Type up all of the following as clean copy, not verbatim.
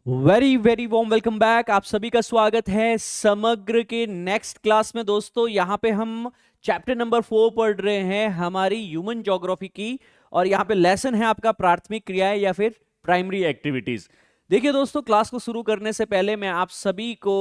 Very very warm welcome back. आप सभी का स्वागत है समग्र के नेक्स्ट क्लास में। दोस्तों यहाँ पे हम चैप्टर नंबर 4 पढ़ रहे हैं हमारी ह्यूमन ज्योग्राफी की, और यहाँ पे लेसन है आपका प्राथमिक क्रियाएं या फिर प्राइमरी एक्टिविटीज। देखिए दोस्तों, क्लास को शुरू करने से पहले मैं आप सभी को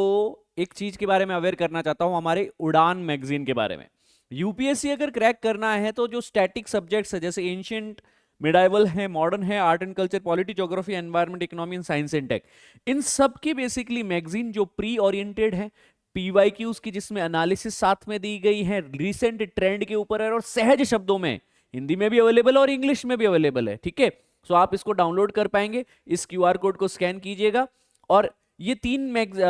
एक चीज के बारे में अवेयर करना चाहता हूं, हमारे उड़ान मैगजीन के बारे में। यूपीएससी अगर क्रैक करना है तो जो स्टैटिक सब्जेक्ट्स है जैसे एंशियंट, मिडाइवल है, मॉडर्न है, art and culture, polity, geography, environment, economy and science and tech, इन सब की बेसिकली मैगजीन जो प्री ओरिएंटेड है, पीवाईक्यूज की जिसमें एनालिसिस साथ में दी गई है, रिसेंट ट्रेंड के ऊपर है और सहज शब्दों में हिंदी में भी अवेलेबल है और इंग्लिश में भी अवेलेबल है। ठीक है, सो आप इसको डाउनलोड कर पाएंगे। इस क्यूआर कोड को स्कैन कीजिएगा और ये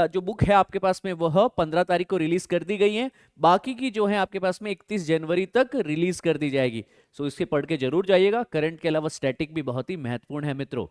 जो बुक है आपके पास में वह 15 तारीख को रिलीज कर दी गई है। बाकी की जो है आपके पास में 31 जनवरी तक रिलीज कर दी जाएगी। सो इसके पढ़ के जरूर जाइएगा। करंट के अलावा स्टैटिक भी बहुत ही महत्वपूर्ण है मित्रों।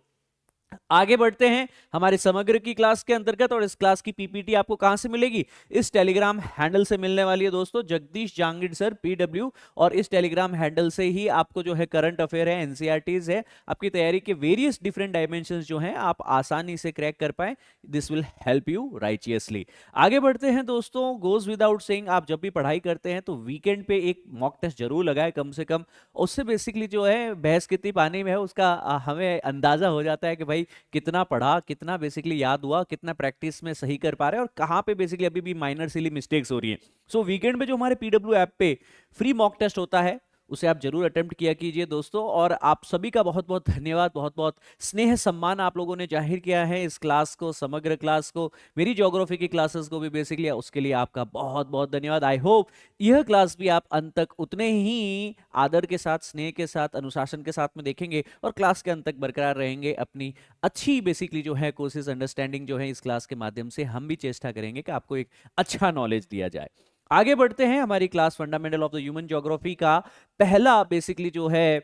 आगे बढ़ते हैं हमारे समग्र की क्लास के अंतर्गत, और इस क्लास की पीपीटी आपको कहां से मिलेगी? इस टेलीग्राम हैंडल से मिलने वाली है दोस्तों, जगदीश जांगिड़ सर पीडब्ल्यू। और इस टेलीग्राम हैंडल से ही आपको जो है करंट अफेयर है, एनसीईआरटीज है, आपकी तैयारी के वेरियस डिफरेंट डायमेंशंस जो हैं आप आसानी से क्रैक कर पाए। This will help you righteously. आगे बढ़ते हैं दोस्तों। गोज विदाउट सेइंग, आप जब भी पढ़ाई करते हैं तो वीकेंड पे एक मॉक टेस्ट जरूर लगाए कम से कम। उससे बेसिकली जो है भैंस कितनी पानी में है उसका हमें अंदाजा हो जाता है कि भाई कितना पढ़ा, कितना बेसिकली याद हुआ, कितना प्रैक्टिस में सही कर पा रहे हैं और कहां पे बेसिकली अभी भी माइनर सिली मिस्टेक्स हो रही हैं। सो वीकेंड में जो हमारे पीडब्ल्यू ऐप पे फ्री मॉक टेस्ट होता है उसे आप जरूर अटेम्प्ट किया कीजिए दोस्तों। और आप सभी का बहुत बहुत धन्यवाद, बहुत बहुत स्नेह सम्मान आप लोगों ने जाहिर किया है इस क्लास को, समग्र क्लास को, मेरी ज्योग्राफी की क्लासेस को भी बेसिकली, उसके लिए आपका बहुत बहुत धन्यवाद। आई होप यह क्लास भी आप अंत तक उतने ही आदर के साथ, स्नेह के साथ, अनुशासन के साथ में देखेंगे और क्लास के अंत तक बरकरार रहेंगे। अपनी अच्छी बेसिकली जो है कोर्सेज अंडरस्टैंडिंग जो है इस क्लास के माध्यम से हम भी चेष्टा करेंगे कि आपको एक अच्छा नॉलेज दिया जाए। आगे बढ़ते हैं। हमारी class fundamental of the human geography का पहला बेसिकली जो है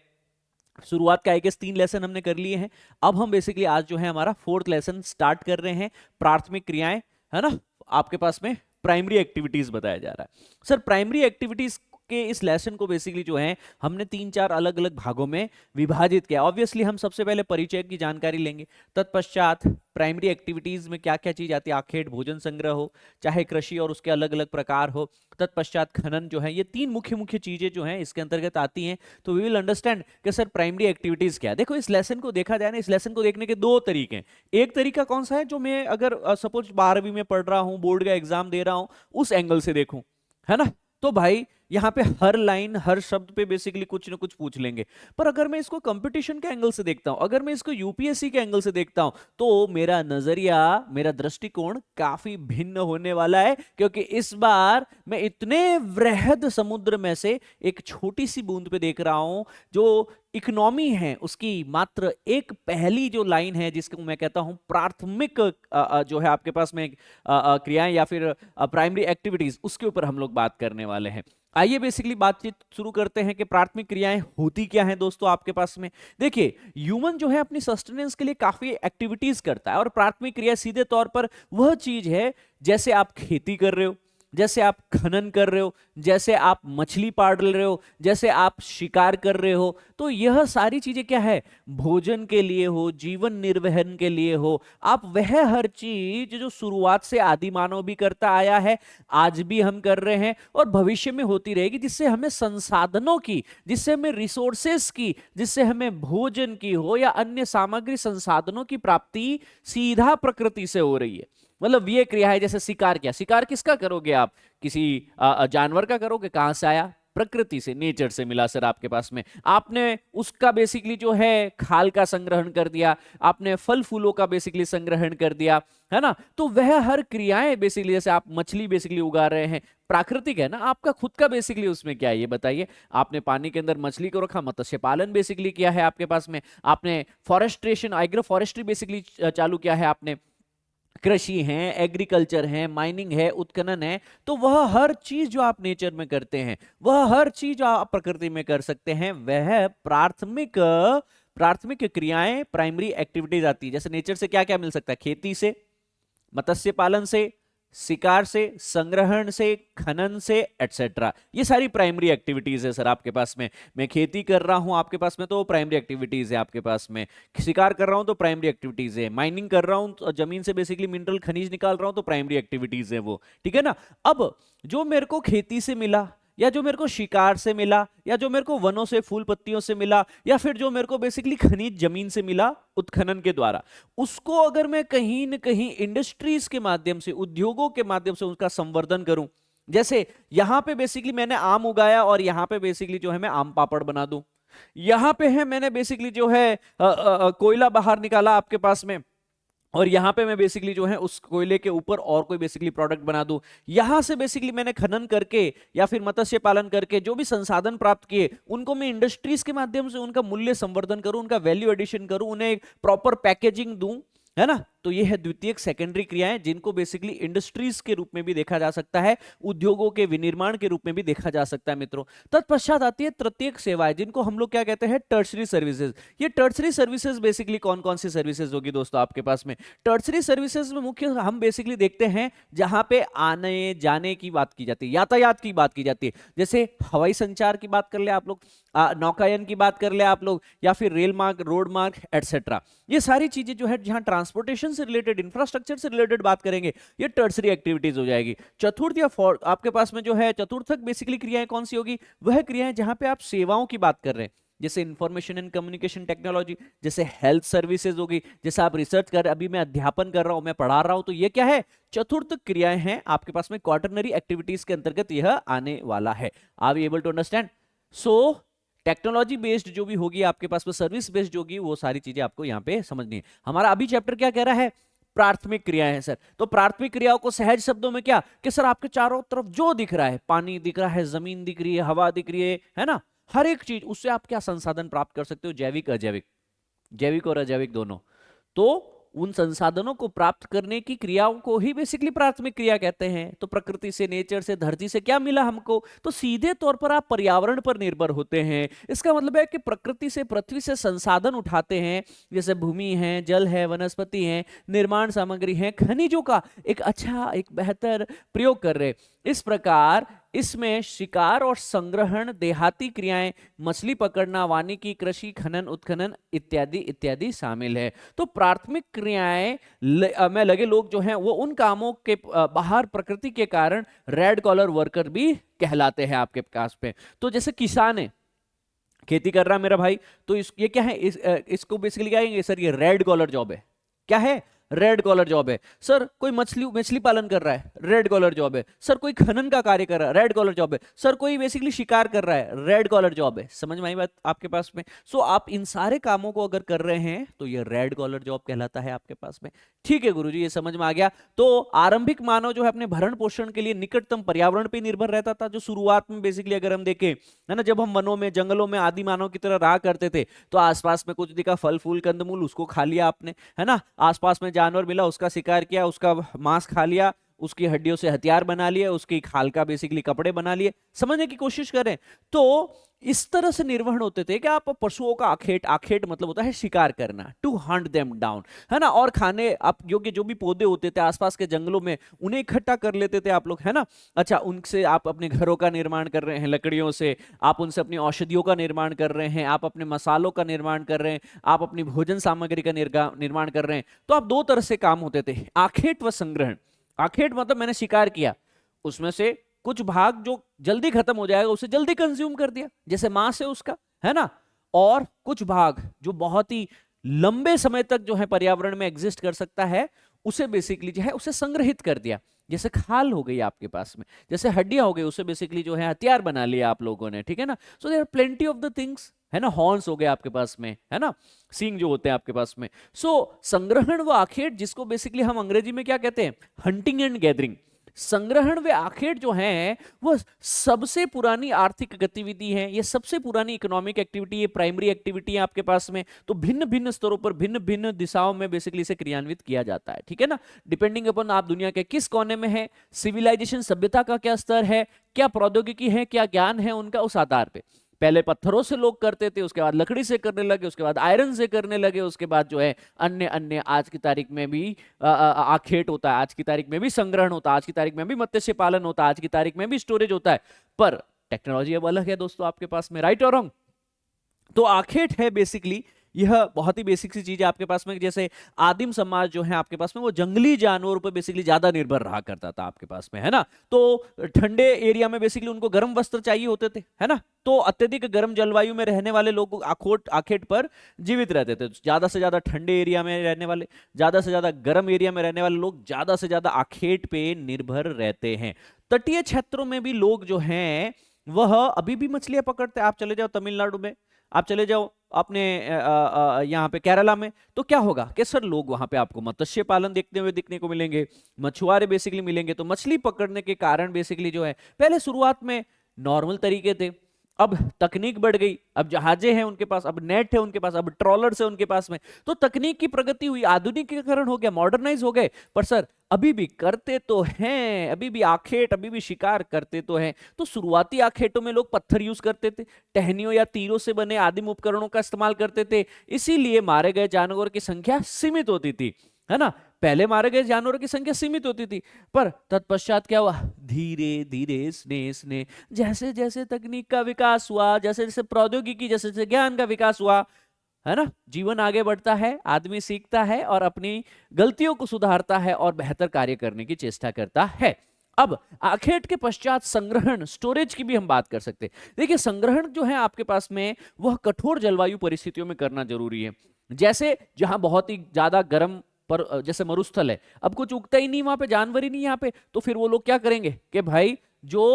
शुरुआत का 3 लेसन हमने कर लिए हैं। अब हम बेसिकली आज जो है हमारा 4th लेसन स्टार्ट कर रहे हैं, प्राथमिक क्रियाएं, है ना। आपके पास में प्राइमरी एक्टिविटीज बताया जा रहा है। सर प्राइमरी एक्टिविटीज के इस लेसन को बेसिकली जो है हमने 3-4 अलग अलग भागों में विभाजित किया। ऑब्वियसली हम सबसे पहले परिचय की जानकारी लेंगे, तत्पश्चात प्राइमरी एक्टिविटीज में क्या क्या चीज आती है, आखेट, भोजन संग्रह हो, चाहे कृषि और उसके अलग अलग प्रकार हो, तत्पश्चात खनन जो है, ये 3 मुख्य मुख्य चीजें जो हैं इसके अंतर्गत आती हैं। तो वी विल अंडरस्टैंड कि सर प्राइमरी एक्टिविटीज क्या है। देखो इस लेसन को देखा जाए ना, इस लेसन को देखने के 2 तरीके हैं। एक तरीका कौन सा है, जो मैं अगर सपोज 12वीं में पढ़ रहा हूं, बोर्ड का एग्जाम दे रहा हूं, उस एंगल से देखूं, है ना। तो भाई यहां पे हर लाइन, हर शब्द पे बेसिकली कुछ ना कुछ पूछ लेंगे। पर अगर मैं इसको कंपटीशन के एंगल से देखता हूं, अगर मैं इसको यूपीएससी के एंगल से देखता हूं, तो मेरा नजरिया, मेरा दृष्टिकोण काफी भिन्न होने वाला है। क्योंकि इस बार मैं इतने वृहद समुद्र में से एक छोटी सी बूंद पे देख रहा हूं, जो इकोनॉमी है उसकी मात्र एक पहली जो लाइन है, जिसको मैं कहता हूं प्राथमिक जो है आपके पास में क्रियाएं या फिर प्राइमरी एक्टिविटीज, उसके ऊपर हम लोग बात करने वाले हैं। आइए बेसिकली बातचीत शुरू करते हैं कि प्राथमिक क्रियाएं होती क्या हैं दोस्तों आपके पास में। देखिए ह्यूमन जो है अपनी सस्टेनेंस के लिए काफी एक्टिविटीज करता है, और प्राथमिक क्रिया सीधे तौर पर वह चीज है जैसे आप खेती कर रहे हो, जैसे आप खनन कर रहे हो, जैसे आप मछली पाल रहे हो, जैसे आप शिकार कर रहे हो। तो यह सारी चीजें क्या है, भोजन के लिए हो, जीवन निर्वहन के लिए हो, आप वह हर चीज जो शुरुआत से आदि मानव भी करता आया है, आज भी हम कर रहे हैं और भविष्य में होती रहेगी, जिससे हमें संसाधनों की, जिससे हमें रिसोर्सेस की, जिससे हमें भोजन की हो या अन्य सामग्री संसाधनों की प्राप्ति सीधा प्रकृति से हो रही है। मतलब ये क्रिया है। जैसे शिकार, क्या शिकार किसका करोगे आप, किसी जानवर का करोगे, कहां से आया, प्रकृति से, नेचर से मिला सर आपके पास में। आपने उसका बेसिकली जो है खाल का संग्रहण कर दिया, आपने फल फूलों का बेसिकली संग्रहण कर दिया, है ना। तो वह हर क्रियाएं बेसिकली, जैसे आप मछली बेसिकली उगा रहे हैं, प्राकृतिक है ना। आपका खुद का बेसिकली उसमें क्या है ये बताइए। आपने पानी के अंदर मछली को रखा, मत्स्य पालन बेसिकली किया है आपके पास में, आपने फॉरेस्ट्रेशन, एग्रो फॉरेस्ट्री बेसिकली चालू किया है आपने, कृषि है, एग्रीकल्चर है, माइनिंग है, उत्खनन है। तो वह हर चीज जो आप नेचर में करते हैं, वह हर चीज आप प्रकृति में कर सकते हैं, वह प्राथमिक प्राथमिक क्रियाएं, प्राइमरी एक्टिविटीज आती है। जैसे नेचर से क्या क्या मिल सकता है, खेती से, मत्स्य पालन से, शिकार से, संग्रहण से, खनन से, एटसेट्रा। ये सारी प्राइमरी एक्टिविटीज है सर आपके पास में। मैं खेती कर रहा हूं आपके पास में तो प्राइमरी एक्टिविटीज है आपके पास में, शिकार कर रहा हूं तो प्राइमरी एक्टिविटीज है, माइनिंग कर रहा हूं तो जमीन से बेसिकली मिनरल खनिज निकाल रहा हूं तो प्राइमरी एक्टिविटीज है वो, ठीक है ना। अब जो मेरे को खेती से मिला, या जो मेरे को शिकार से मिला, या जो मेरे को वनों से, फूल पत्तियों से मिला, या फिर जो मेरे को बेसिकली खनिज जमीन से मिला उत्खनन के द्वारा, उसको अगर मैं कहीं न कहीं इंडस्ट्रीज के माध्यम से, उद्योगों के माध्यम से उसका संवर्धन करूं, जैसे यहां पे बेसिकली मैंने आम उगाया और यहां पे बेसिकली जो है मैं आम पापड़ बना दूं, यहां पे है मैंने बेसिकली जो है कोयला बाहर निकाला आपके पास में, और यहां पे मैं बेसिकली जो है उस कोयले के ऊपर और कोई बेसिकली प्रोडक्ट बना दूं, यहां से बेसिकली मैंने खनन करके या फिर मत्स्य पालन करके जो भी संसाधन प्राप्त किए उनको मैं इंडस्ट्रीज के माध्यम से उनका मूल्य संवर्धन करूं, उनका वैल्यू एडिशन करूं, उन्हें एक प्रॉपर पैकेजिंग दूं, है ना। तो ये है द्वितीयक सेकेंडरी क्रियाएं, जिनको बेसिकली इंडस्ट्रीज के रूप में भी देखा जा सकता है, उद्योगों के विनिर्माण के रूप में भी देखा जा सकता है मित्रों। तत्पश्चात आती है तृतीयक सेवाएं, जिनको हम लोग क्या कहते हैं, टर्शरी सर्विसेज। ये टर्शरी सर्विसेज बेसिकली कौन कौन सी सर्विसेज होगी दोस्तों आपके पास में? टर्शरी सर्विसेज में मुख्य हम बेसिकली देखते हैं जहां पे आने जाने की बात की जाती है, यातायात की बात की जाती है, जैसे हवाई संचार की बात कर ले आप लोग, नौकायन की बात कर ले आप लोग, या फिर रेल मार्ग, रोड मार्ग, एटसेट्रा। ये सारी चीजें जो है जहां ट्रांसपोर्टेशन से रिलेटेड, इंफ्रास्ट्रक्चर से रिलेटेड बात करेंगे, ये टर्सरी एक्टिविटीज हो जाएगी। चतुर्थ या फोर्थ आपके पास में जो है चतुर्थक बेसिकली क्रियाएं कौन सी होगी? वह क्रियाएं जहां पे आप सेवाओं की बात कर रहे हैं, जैसे इंफॉर्मेशन एंड कम्युनिकेशन टेक्नोलॉजी, जैसे हेल्थ सर्विसेज होगी, जैसे आप रिसर्च कर, अभी मैं अध्यापन कर रहा हूं, मैं पढ़ा रहा हूं, तो ये क्या है? चतुर्थ क्रियाएं हैं आपके पास में, क्वार्टरनरी एक्टिविटीज के अंतर्गत यह आने वाला है। Are you able to understand? So technology based जो भी होगी आपके पास में, सर्विस बेस्ड होगी, वो सारी चीजें आपको यहाँ पे समझनी है। हमारा अभी चैप्टर क्या कह रहा है? प्राथमिक क्रियाएं हैं सर। तो प्राथमिक क्रियाओं को सहज शब्दों में क्या, कि सर आपके चारों तरफ जो दिख रहा है, पानी दिख रहा है, जमीन दिख रही है, हवा दिख रही है ना, हर एक चीज, उससे आप क्या संसाधन प्राप्त कर सकते हो? जैविक, अजैविक, जैविक और अजैविक दोनों। तो उन संसाधनों को प्राप्त करने की क्रियाओं को ही बेसिकली प्राथमिक क्रिया कहते हैं। तो प्रकृति से, नेचर से, धरती से क्या मिला हमको? तो सीधे तौर पर आप पर्यावरण पर निर्भर होते हैं। इसका मतलब है कि प्रकृति से, पृथ्वी से संसाधन उठाते हैं, जैसे भूमि है, जल है, वनस्पति है, निर्माण सामग्री है, खनिजों का एक अच्छा, एक बेहतर प्रयोग कर रहे। इस प्रकार इसमें शिकार और संग्रहण, देहाती क्रियाएं, मछली पकड़ना, वानिकी, कृषि, खनन, उत्खनन इत्यादि इत्यादि शामिल है। तो प्राथमिक क्रियाएं में लगे लोग जो हैं वो उन कामों के बाहर प्रकृति के कारण रेड कॉलर वर्कर भी कहलाते हैं आपके पास पे। तो जैसे किसान है, खेती कर रहा है मेरा भाई, तो ये क्या है? इसको बेसिकली क्या कहेंगे सर? ये रेड कॉलर जॉब है। क्या है? रेड कॉलर जॉब है। सर कोई मछली पालन कर रहा है, रेड कॉलर जॉब है। सर कोई खनन का कार्य कर रहा है, रेड कॉलर जॉब है। सर कोई बेसिकली शिकार कर रहा है, रेड कॉलर जॉब है। समझ में आई बात आपके पास में? सो आप इन सारे कामों को अगर कर रहे हैं तो ये रेड कॉलर जॉब कहलाता है आपके पास में। ठीक है गुरुजी, ये समझ में आ गया। तो आरंभिक मानव जो है अपने भरण पोषण के लिए निकटतम पर्यावरण पर निर्भर रहता था। जो शुरुआत में बेसिकली अगर हम देखें, है ना, जब हम वनों में, जंगलों में आदि मानव की तरह रहा करते थे, तो आसपास में कुछ दिखा, फल फूल कंदमूल, उसको खा लिया आपने, है ना। आसपास में जानवर मिला, उसका शिकार किया, उसका मांस खा लिया, उसकी हड्डियों से हथियार बना लिए, उसकी खाल का बेसिकली कपड़े बना लिए। समझने की कोशिश करें तो इस तरह से निर्वहन होते थे कि आप पशुओं का आखेट, आखेट मतलब होता है शिकार करना, टू हंट देम डाउन, है ना। और खाने आप योग्य जो भी पौधे होते थे आसपास के जंगलों में, उन्हें इकट्ठा कर लेते थे आप लोग, है ना। अच्छा, उनसे आप अपने घरों का निर्माण कर रहे हैं, लकड़ियों से आप उनसे अपनी औषधियों का निर्माण कर रहे हैं, आप अपने मसालों का निर्माण कर रहे हैं, आप अपनी भोजन सामग्री का निर्माण कर रहे हैं। तो आप दो तरह से काम होते थे, आखेट व संग्रहण। आखेट मतलब मैंने शिकार किया, उसमें से कुछ भाग जो जल्दी खत्म हो जाएगा उसे जल्दी कंज्यूम कर दिया, जैसे मांस है उसका, है ना। और कुछ भाग जो बहुत ही लंबे समय तक जो है पर्यावरण में एग्जिस्ट कर सकता है, उसे बेसिकली जो है उसे संग्रहित कर दिया, जैसे खाल हो गई आपके पास में, जैसे हड्डियां हो गई, उसे बेसिकली जो है हथियार बना लिया आप लोगों ने, ठीक है ना। So there are plenty of the things, है ना। हॉर्न्स हो गए आपके पास में, है ना, सींग जो होते हैं आपके पास में। सो संग्रहण व आखेट, जिसको बेसिकली हम अंग्रेजी में क्या कहते हैं? Hunting and gathering. संग्रहण व आखेट जो है वो सबसे पुरानी आर्थिक गतिविधि है, ये सबसे पुरानी इकोनॉमिक एक्टिविटी, ये प्राइमरी एक्टिविटी है आपके पास में। तो भिन्न भिन्न स्तरों पर, भिन्न भिन्न दिशाओं में बेसिकली इसे क्रियान्वित किया जाता है, ठीक है ना। डिपेंडिंग अपॉन आप दुनिया के किस कोने में है, सिविलाइजेशन, सभ्यता का क्या स्तर है, क्या प्रौद्योगिकी है, क्या ज्ञान है उनका, उस आधार पे। पहले पत्थरों से लोग करते थे, उसके बाद लकड़ी से करने लगे, उसके बाद आयरन से करने लगे, उसके बाद जो है अन्य अन्य आज की तारीख में भी आखेट होता है, आज की तारीख में भी संग्रहण होता है, आज की तारीख में भी मत्स्य पालन होता है, आज की तारीख में भी स्टोरेज होता है। पर टेक्नोलॉजी अब अलग है दोस्तों आपके पास में, राइट और रॉन्ग? तो आखेट है बेसिकली, यह बहुत ही बेसिक सी चीज है आपके पास में। जैसे आदिम समाज जो है आपके पास में, वो जंगली जानवरों पर बेसिकली ज्यादा निर्भर रहा करता था आपके पास में, है ना। तो ठंडे एरिया में बेसिकली उनको गर्म वस्त्र चाहिए होते थे, है ना। तो अत्यधिक गर्म जलवायु में रहने वाले लोग आखेट पर जीवित रहते थे। ज्यादा से ज्यादा ठंडे एरिया में रहने वाले, ज्यादा से ज्यादा गर्म एरिया में रहने वाले लोग ज्यादा से ज्यादा आखेट पे निर्भर रहते हैं। तटीय क्षेत्रों में भी लोग जो हैं वह अभी भी मछलियां पकड़ते हैं। आप चले जाओ तमिलनाडु में, आप चले जाओ अपने यहाँ पे केरला में, तो क्या होगा कि सर लोग वहां पे आपको मत्स्य पालन देखते हुए दिखने को मिलेंगे, मछुआरे बेसिकली मिलेंगे। तो मछली पकड़ने के कारण बेसिकली जो है, पहले शुरुआत में नॉर्मल तरीके थे, अब तकनीक बढ़ गई, अब जहाजें हैं उनके पास, अब नेट है उनके पास, अब ट्रॉलर्स है उनके पास में। तो तकनीक की प्रगति हुई, आधुनिकीकरण हो गया, मॉडर्नाइज हो गए। पर सर अभी भी करते तो हैं, अभी भी आखेट, अभी भी शिकार करते तो हैं। तो शुरुआती आखेटों में लोग पत्थर यूज करते थे, टहनियों या तीरों से बने आदिम उपकरणों का इस्तेमाल करते थे, इसीलिए मारे गए जानवरों की संख्या सीमित होती थी, है ना। पहले मारे गए जानवरों की संख्या सीमित होती थी, पर तत्पश्चात क्या हुआ, धीरे धीरे स्नेह स्नेह जैसे जैसे तकनीक का विकास हुआ, जैसे जैसे प्रौद्योगिकी, जैसे जैसे ज्ञान का विकास हुआ, है ना, जीवन आगे बढ़ता है, आदमी सीखता है और अपनी गलतियों को सुधारता है और बेहतर कार्य करने की चेष्टा करता है। अब आखेट के पश्चात संग्रहण, स्टोरेज की भी हम बात कर सकते हैं। देखिए संग्रहण जो है आपके पास में, वह कठोर जलवायु परिस्थितियों में करना जरूरी है। जैसे जहां बहुत ही ज्यादा गर्म, पर जैसे मरुस्थल है, अब कुछ उगता ही नहीं वहां पे, जानवर ही नहीं यहाँ पे, तो फिर वो लोग क्या करेंगे कि भाई जो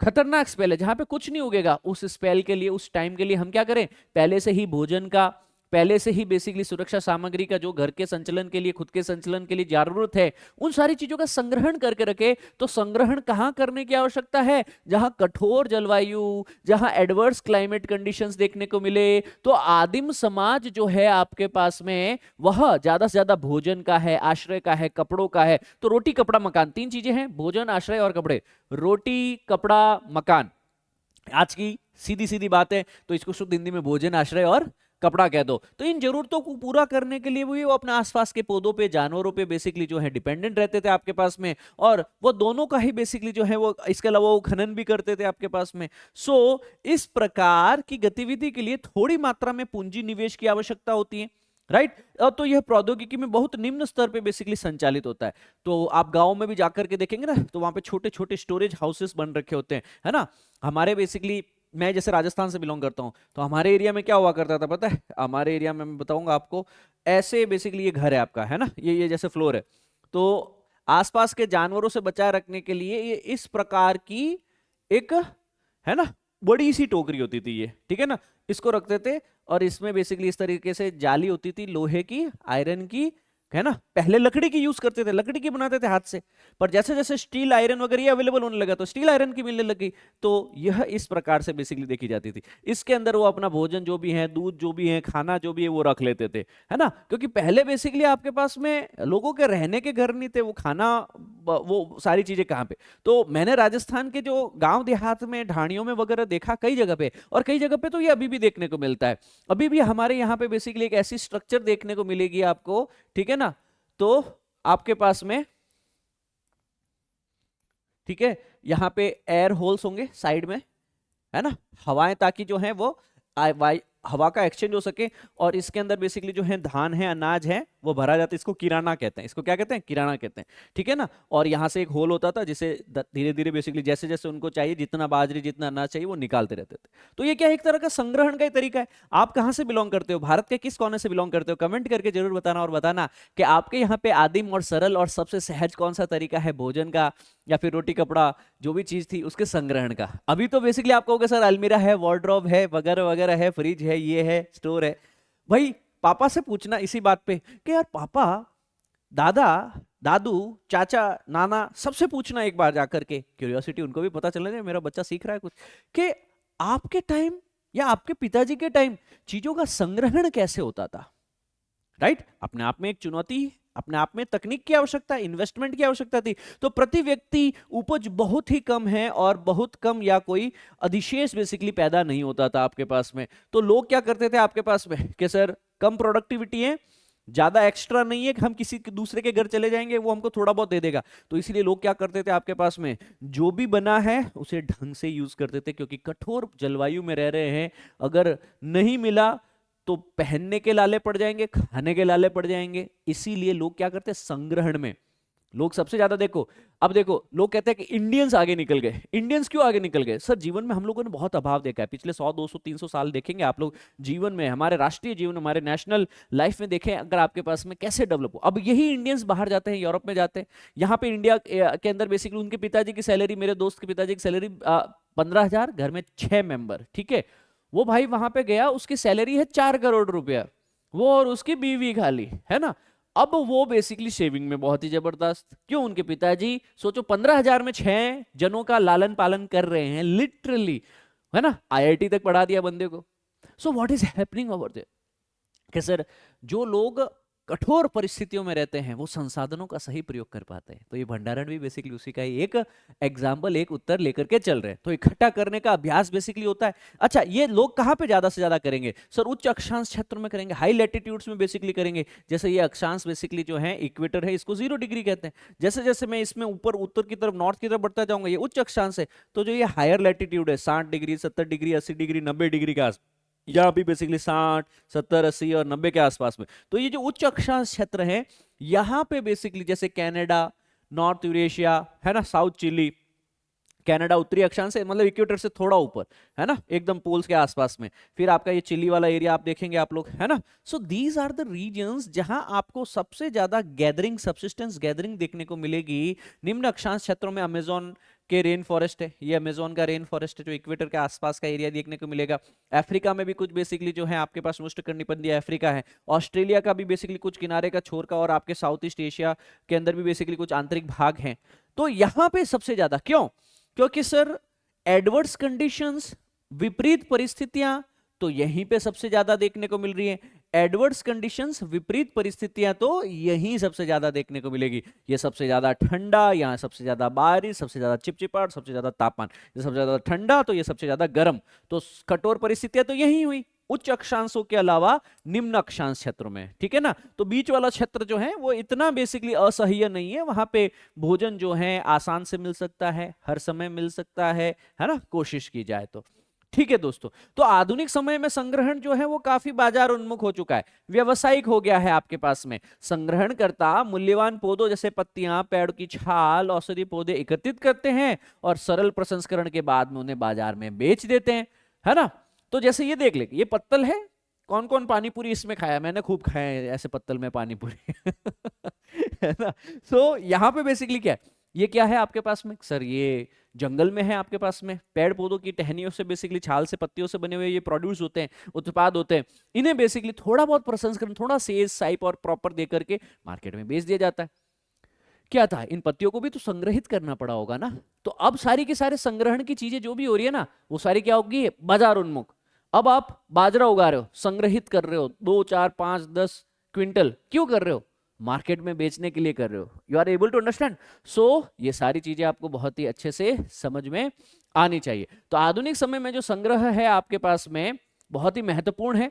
खतरनाक स्पेल है, जहां पे कुछ नहीं उगेगा, उस स्पेल के लिए, उस टाइम के लिए हम क्या करें, पहले से ही भोजन का, पहले से ही बेसिकली सुरक्षा सामग्री का, जो घर के संचलन के लिए, खुद के संचलन के लिए जरूरत है, उन सारी चीजों का संग्रहण करके रखे। तो संग्रहण कहां करने की आवश्यकता है, जहां कठोर जलवायु, जहां एडवर्स क्लाइमेट कंडीशंस देखने को मिले। तो आदिम समाज जो है आपके पास में, वह ज्यादा से ज्यादा भोजन का है, आश्रय का है, कपड़ों का है। तो रोटी कपड़ा मकान, तीन चीजें हैं, भोजन, आश्रय और कपड़े। रोटी, कपड़ा, मकान, आज की सीधी सीधी बात है, तो इसको शुद्ध हिंदी में भोजन, आश्रय और कपड़ा कह दो। तो इन जरूरतों को पूरा करने के लिए वो अपने आसपास के पौधों पे, जानवरों पे बेसिकली जो है डिपेंडेंट रहते थे आपके पास में, और वो दोनों का ही बेसिकली जो है वो, इसके अलावा वो खनन भी करते थे आपके पास में। सो इस प्रकार की गतिविधि के लिए थोड़ी मात्रा में पूंजी निवेश की आवश्यकता होती है, राइट। तो यह प्रौद्योगिकी में बहुत निम्न स्तर पे बेसिकली संचालित होता है। तो आप गांव में भी जाकर के देखेंगे ना, तो वहां पे छोटे छोटे स्टोरेज हाउसेस बन रखे होते हैं, है ना। हमारे बेसिकली, मैं जैसे राजस्थान से बिलोंग करता हूं, तो हमारे एरिया में क्या हुआ करता था पता है, हमारे एरिया में मैं बताऊंगा आपको, ऐसे बेसिकली ये घर है आपका, है ना, ये जैसे फ्लोर है, तो आसपास के जानवरों से बचाए रखने के लिए ये इस प्रकार की एक, है ना, बड़ी सी टोकरी होती थी ये, ठीक है ना, इसको रखते थे, और इसमें बेसिकली इस तरीके से जाली होती थी, लोहे की, आयरन की, है ना। पहले लकड़ी की यूज करते थे, लकड़ी की बनाते थे हाथ से, पर जैसे जैसे स्टील आयरन वगैरह अवेलेबल होने लगा, तो स्टील आयरन की मिलने लगी। तो यह इस प्रकार से बेसिकली देखी जाती थी। इसके अंदर वो अपना भोजन जो भी है, दूध जो भी है, खाना जो भी है, वो रख लेते थे, है ना। क्योंकि पहले बेसिकली आपके पास में लोगों के रहने के घर नहीं थे, वो खाना, वो सारी चीजें कहाँ पे। तो मैंने राजस्थान के जो गांव देहात में ढाणियों में वगैरह देखा कई जगह पे, और कई जगह पे तो ये अभी भी देखने को मिलता है। अभी भी हमारे यहाँ पे बेसिकली एक ऐसी स्ट्रक्चर देखने को मिलेगी आपको, ठीक है ना। तो आपके पास में, ठीक है, यहां पे एयर होल्स होंगे साइड में, है ना, हवाएं, ताकि जो है वो हवा का एक्सचेंज हो सके, और इसके अंदर बेसिकली जो है धान है, अनाज है, वो भरा जाता है। इसको किराना कहते हैं, इसको क्या कहते हैं, किराना कहते हैं, ठीक है ना। और यहाँ से एक होल होता था, जिसे धीरे धीरे बेसिकली जैसे जैसे उनको चाहिए, जितना बाजरी, जितना अनाज चाहिए, वो निकालते रहते थे। तो ये क्या एक तरह का संग्रहण का ही तरीका है। आप कहाँ से बिलोंग करते हो, भारत के किस कोने से बिलोंग करते हो, कमेंट करके जरूर बताना, और बताना कि आपके यहाँ पे आदिम और सरल और सबसे सहज कौन सा तरीका है भोजन का, या फिर रोटी कपड़ा जो भी चीज थी उसके संग्रहण का। अभी तो बेसिकली आप कहोगे सर अलमीरा है, वार्डरोब है, वगैरह वगैरह है, फ्रिज है, ये है, स्टोर है। भाई पापा से पूछना इसी बात पे कि यार पापा, दादा, दादू, चाचा, नाना, सबसे पूछना एक बार जाकर के, क्यूरियोसिटी उनको भी पता चलने, मेरा बच्चा सीख रहा है कुछ, कि आपके टाइम या आपके पिताजी के टाइम चीजों का संग्रहण कैसे होता था। राइट? अपने आप में एक चुनौती, अपने आप में तकनीक की आवश्यकता, इन्वेस्टमेंट की आवश्यकता थी। तो प्रति व्यक्ति उपज बहुत ही कम है और बहुत कम या कोई अधिशेष बेसिकली पैदा नहीं होता था आपके पास में। तो लोग क्या करते थे आपके पास में कि सर कम प्रोडक्टिविटी है, ज्यादा एक्स्ट्रा नहीं है कि हम किसी दूसरे के घर चले जाएंगे वो हमको थोड़ा बहुत दे देगा, तो इसलिए लोग क्या करते थे आपके पास में, जो भी बना है उसे ढंग से यूज करते थे, क्योंकि कठोर जलवायु में रह रहे हैं, अगर नहीं मिला तो पहनने के लाले पड़ जाएंगे, खाने के लाले पड़ जाएंगे। इसीलिए लोग क्या करते हैं, संग्रहण में लोग सबसे ज्यादा, देखो अब देखो लोग कहते हैं कि इंडियंस आगे निकल गए। इंडियंस क्यों आगे निकल गए? सर जीवन में हम लोगों ने बहुत अभाव देखा है, पिछले 100 200 300 साल देखेंगे आप लोग, जीवन में हमारे राष्ट्रीय जीवन, हमारे नेशनल लाइफ में देखें अगर आपके पास में, कैसे डेवलप हो। अब यही इंडियंस बाहर जाते हैं, यूरोप में जाते हैं, यहाँ पे इंडिया के अंदर बेसिकली उनके पिताजी की सैलरी, मेरे दोस्त के पिताजी की सैलरी 15,000, घर में 6 मेंबर, ठीक है। वो भाई वहां पे गया, उसकी सैलरी है 4 करोड़ रुपया, वो और उसकी बीवी खाली, है ना। अब वो बेसिकली शेविंग में बहुत ही जबरदस्त, क्यों? उनके पिताजी सोचो 15,000 में 6 जनों का लालन पालन कर रहे हैं लिटरली, है ना। आईआईटी तक पढ़ा दिया बंदे को। So what is happening over there कि सर जो लोग कठोर परिस्थितियों में रहते हैं वो संसाधनों का सही प्रयोग कर पाते हैं। तो ये भंडारण भी बेसिकली उसी का ही एक एग्जाम्पल, एक उत्तर लेकर के चल रहे हैं। तो इकट्ठा करने का अभ्यास बेसिकली होता है। अच्छा, ये लोग कहाँ पे ज्यादा से ज्यादा करेंगे? सर उच्च अक्षांश क्षेत्र में करेंगे, हाई लैटिट्यूड्स में बेसिकली करेंगे। जैसे ये अक्षांश बेसिकली जो है इक्वेटर है, इसको 0 डिग्री कहते हैं। जैसे जैसे मैं इसमें ऊपर उत्तर की तरफ, नॉर्थ की तरफ बढ़ता जाऊंगा, ये उच्च अक्षांश है। तो जो ये हायर लैटिट्यूड है, 60 डिग्री 70 डिग्री 80 डिग्री 90 डिग्री के आस, या भी बेसिकली 60 70 80 और 90 के आसपास में, तो ये जो उच्च अक्षांश क्षेत्र है, यहां पे बेसिकली जैसे कनाडा, नॉर्थ यूरेशिया, है ना, साउथ चिली, कनाडा उत्तरी अक्षांश से मतलब इक्वेटर से थोड़ा ऊपर, है ना, एकदम पोल्स के आसपास में। फिर आपका ये चिली वाला एरिया आप देखेंगे आप लोग, है ना। So these are the reasons जहां आपको सबसे ज्यादा गैदरिंग, सब्सिस्टेंस गैदरिंग देखने को मिलेगी। निम्न अक्षांश क्षेत्रों में अमेजोन के रेन फॉरेस्ट है, ये अमेजोन का रेन फॉरेस्ट है जो इक्वेटर के आसपास का एरिया देखने को मिलेगा। अफ्रीका में भी कुछ बेसिकली जो है आपके पास उष्णकटिबंधीय अफ्रीका है। ऑस्ट्रेलिया का भी बेसिकली कुछ किनारे का छोर का, और आपके साउथ ईस्ट एशिया के अंदर भी बेसिकली कुछ आंतरिक भाग हैं। तो यहां पे सबसे ज्यादा क्यों? क्योंकि सर एडवर्स कंडीशंस, विपरीत परिस्थितियां तो यहीं पे सबसे ज्यादा देखने को मिल रही है। एडवर्स कंडीशंस, विपरीत परिस्थितियां तो यहीं सबसे ज्यादा देखने को मिलेगी। ये सबसे ज्यादा ठंडा, यहाँ सबसे ज्यादा बारिश, सबसे ज्यादा चिपचिपाहट, सबसे ज्यादा तापमान। ये सबसे ज्यादा ठंडा तो ये सबसे ज्यादा गर्म। तो कठोर परिस्थितियां तो यहीं हुई, उच्च अक्षांशों के अलावा निम्न अक्षांश क्षेत्रों में, ठीक है ना। तो बीच वाला क्षेत्र जो है वो इतना बेसिकली असह्य नहीं है, वहां पे भोजन जो है आसान से मिल सकता है, हर समय मिल सकता है ना, कोशिश की जाए तो। ठीक है दोस्तों, तो आधुनिक समय में संग्रहण जो है वो काफी बाजार उन्मुख हो चुका है, व्यवसायिक हो गया है आपके पास में। संग्रहणकर्ता मूल्यवान पौधों जैसे पत्तियां, पेड़ की छाल, औषधि पौधे एकत्रित करते हैं और सरल प्रसंस्करण के बाद में उन्हें बाजार में बेच देते हैं, है ना। तो जैसे ये देख ले, ये पत्तल है, कौन कौन पानी पूरी इसमें खाया? मैंने खूब खाया है ऐसे पत्तल में पानी पूरी है ना। सो यहाँ पे बेसिकली क्या है, ये क्या है आपके पास में? सर ये जंगल में है आपके पास में, पेड़ पौधों की टहनियों से बेसिकली, छाल से, पत्तियों से बने हुए ये प्रोड्यूस होते हैं, उत्पाद होते हैं। इन्हें बेसिकली थोड़ा बहुत प्रसंस्करण, थोड़ा सेज साइप और प्रॉपर दे करके मार्केट में बेच दिया जाता है। क्या था, इन पत्तियों को भी तो संग्रहित करना पड़ा होगा ना। तो अब सारी की सारे संग्रहण की चीजें जो भी हो रही है ना, वो सारी क्या होगी? बाजार उन्मुख। अब आप बाजरा उगा रहे हो, संग्रहित कर रहे हो 2 4 5 10 क्विंटल, क्यों कर रहे हो? मार्केट में बेचने के लिए कर रहे हो। You are able to understand. So ये सारी चीजें आपको बहुत ही अच्छे से समझ में आनी चाहिए। तो आधुनिक समय में जो संग्रह है आपके पास में बहुत ही महत्वपूर्ण है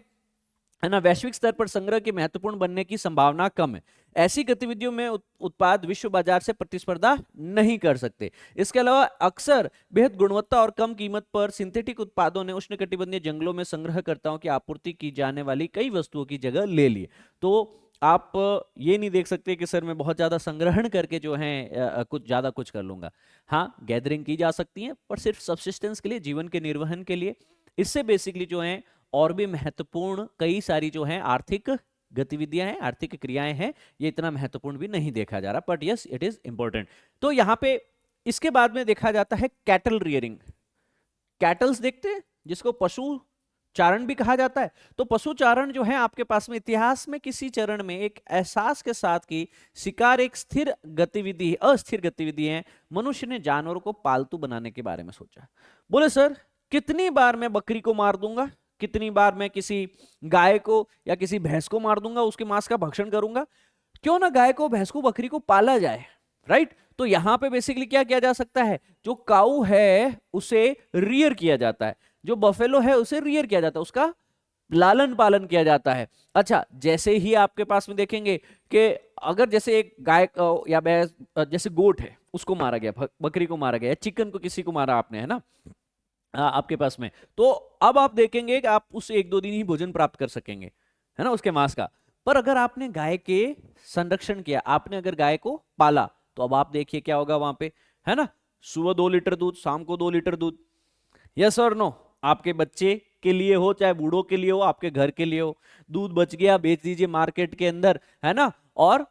ना। वैश्विक स्तर पर संग्रह के महत्वपूर्ण बनने की संभावना कम है। ऐसी गतिविधियों में उत्पाद विश्व बाजार से प्रतिस्पर्धा नहीं कर सकते। इसके अलावा अक्सर बेहद गुणवत्ता और कम कीमत पर सिंथेटिक उत्पादों ने उष्णकटिबंधीय जंगलों में संग्रहकर्ताओं की आपूर्ति की जाने वाली कई वस्तुओं की जगह ले ली। तो आप ये नहीं देख सकते कि सर मैं बहुत ज्यादा संग्रहण करके जो है कुछ ज्यादा कुछ कर लूंगा। हाँ, गैदरिंग की जा सकती है, पर सिर्फ सब्सिस्टेंस के लिए, जीवन के निर्वहन के लिए। इससे बेसिकली जो है और भी महत्वपूर्ण कई सारी जो है आर्थिक गतिविधियां हैं, आर्थिक क्रियाएं हैं, ये इतना महत्वपूर्ण भी नहीं देखा जा रहा, but yes it is important. तो यहाँ पे इसके बाद में देखा जाता है कैटल रियरिंग। कैटल्स देखते हैं, जिसको पशु चारण भी कहा जाता है। तो पशु चारण जो है आपके पास में इतिहास में किसी चरण में एक एहसास के साथ कि शिकार एक स्थिर गतिविधि, अस्थिर गतिविधि है, मनुष्य ने जानवरों को पालतू बनाने के बारे में सोचा। बोले सर कितनी बार मैं बकरी को मार दूंगा, कितनी बार मैं किसी गाय को या किसी भैंस को मार दूंगा, उसके मांस का भक्षण करूंगा। क्यों ना गाय को, भैंस को, बकरी को पाला जाए, राइट। तो यहां पे बेसिकली क्या किया जा सकता है, जो काऊ है उसे रियर किया जाता है, जो बफेलो है उसे रियर किया जाता है, उसका लालन पालन किया जाता है। अच्छा, जैसे ही आपके पास में देखेंगे कि अगर जैसे एक गाय या भैंस, जैसे गोट है, उसको मारा गया, बकरी को मारा गया, या चिकन को किसी को मारा आपने, है ना, आपके पास में, तो अब आप देखेंगे कि आप उस 1-2 दिन ही भोजन प्राप्त कर सकेंगे, है ना, उसके मांस का। पर अगर आपने गाय के संरक्षण किया, आपने अगर गाय को पाला, तो अब आप देखिए क्या होगा वहां पे, है ना, सुबह 2 लीटर दूध, शाम को 2 लीटर दूध। यस और नो, आपके बच्चे के लिए हो चाहे बूढ़ों के लिए हो, आपके घर के लिए हो, दूध बच गया, बेच दीजिए मार्केट के अंदर, है ना। और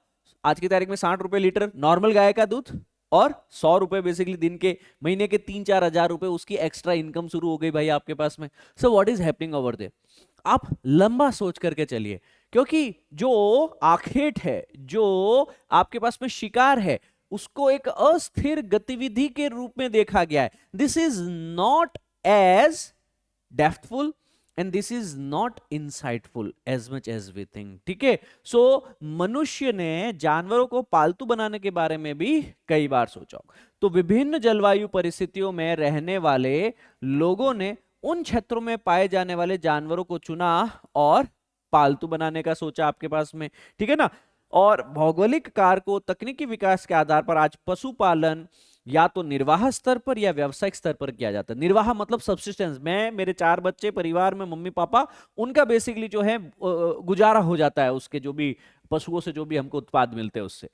आज की तारीख में 60 रुपए लीटर नॉर्मल गाय का दूध, और 100 रुपए बेसिकली दिन के, महीने के 3-4 हजार रुपए उसकी एक्स्ट्रा इनकम शुरू हो गई भाई आपके पास में। So what is happening over there, आप लंबा सोच करके चलिए, क्योंकि जो आखेट है, जो आपके पास में शिकार है, उसको एक अस्थिर गतिविधि के रूप में देखा गया है। This is not as depthful and this is not insightful as much as we think, ठीक है। सो मनुष्य ने जानवरों को पालतू बनाने के बारे में भी कई बार सोचा। तो विभिन्न जलवायु परिस्थितियों में रहने वाले लोगों ने उन क्षेत्रों में पाए जाने वाले जानवरों को चुना और पालतू बनाने का सोचा आपके पास में, ठीक है ना। और भौगोलिक कारकों, तकनीकी विकास के आधार पर आज पशुपालन या तो निर्वाह स्तर पर या व्यावसायिक स्तर पर किया जाता है। निर्वाह मतलब सब्सिस्टेंस, मैं, मेरे 4 बच्चे, परिवार में मम्मी पापा, उनका बेसिकली जो है गुजारा हो जाता है, उसके जो भी पशुओं से जो भी हमको उत्पाद मिलते हैं उससे।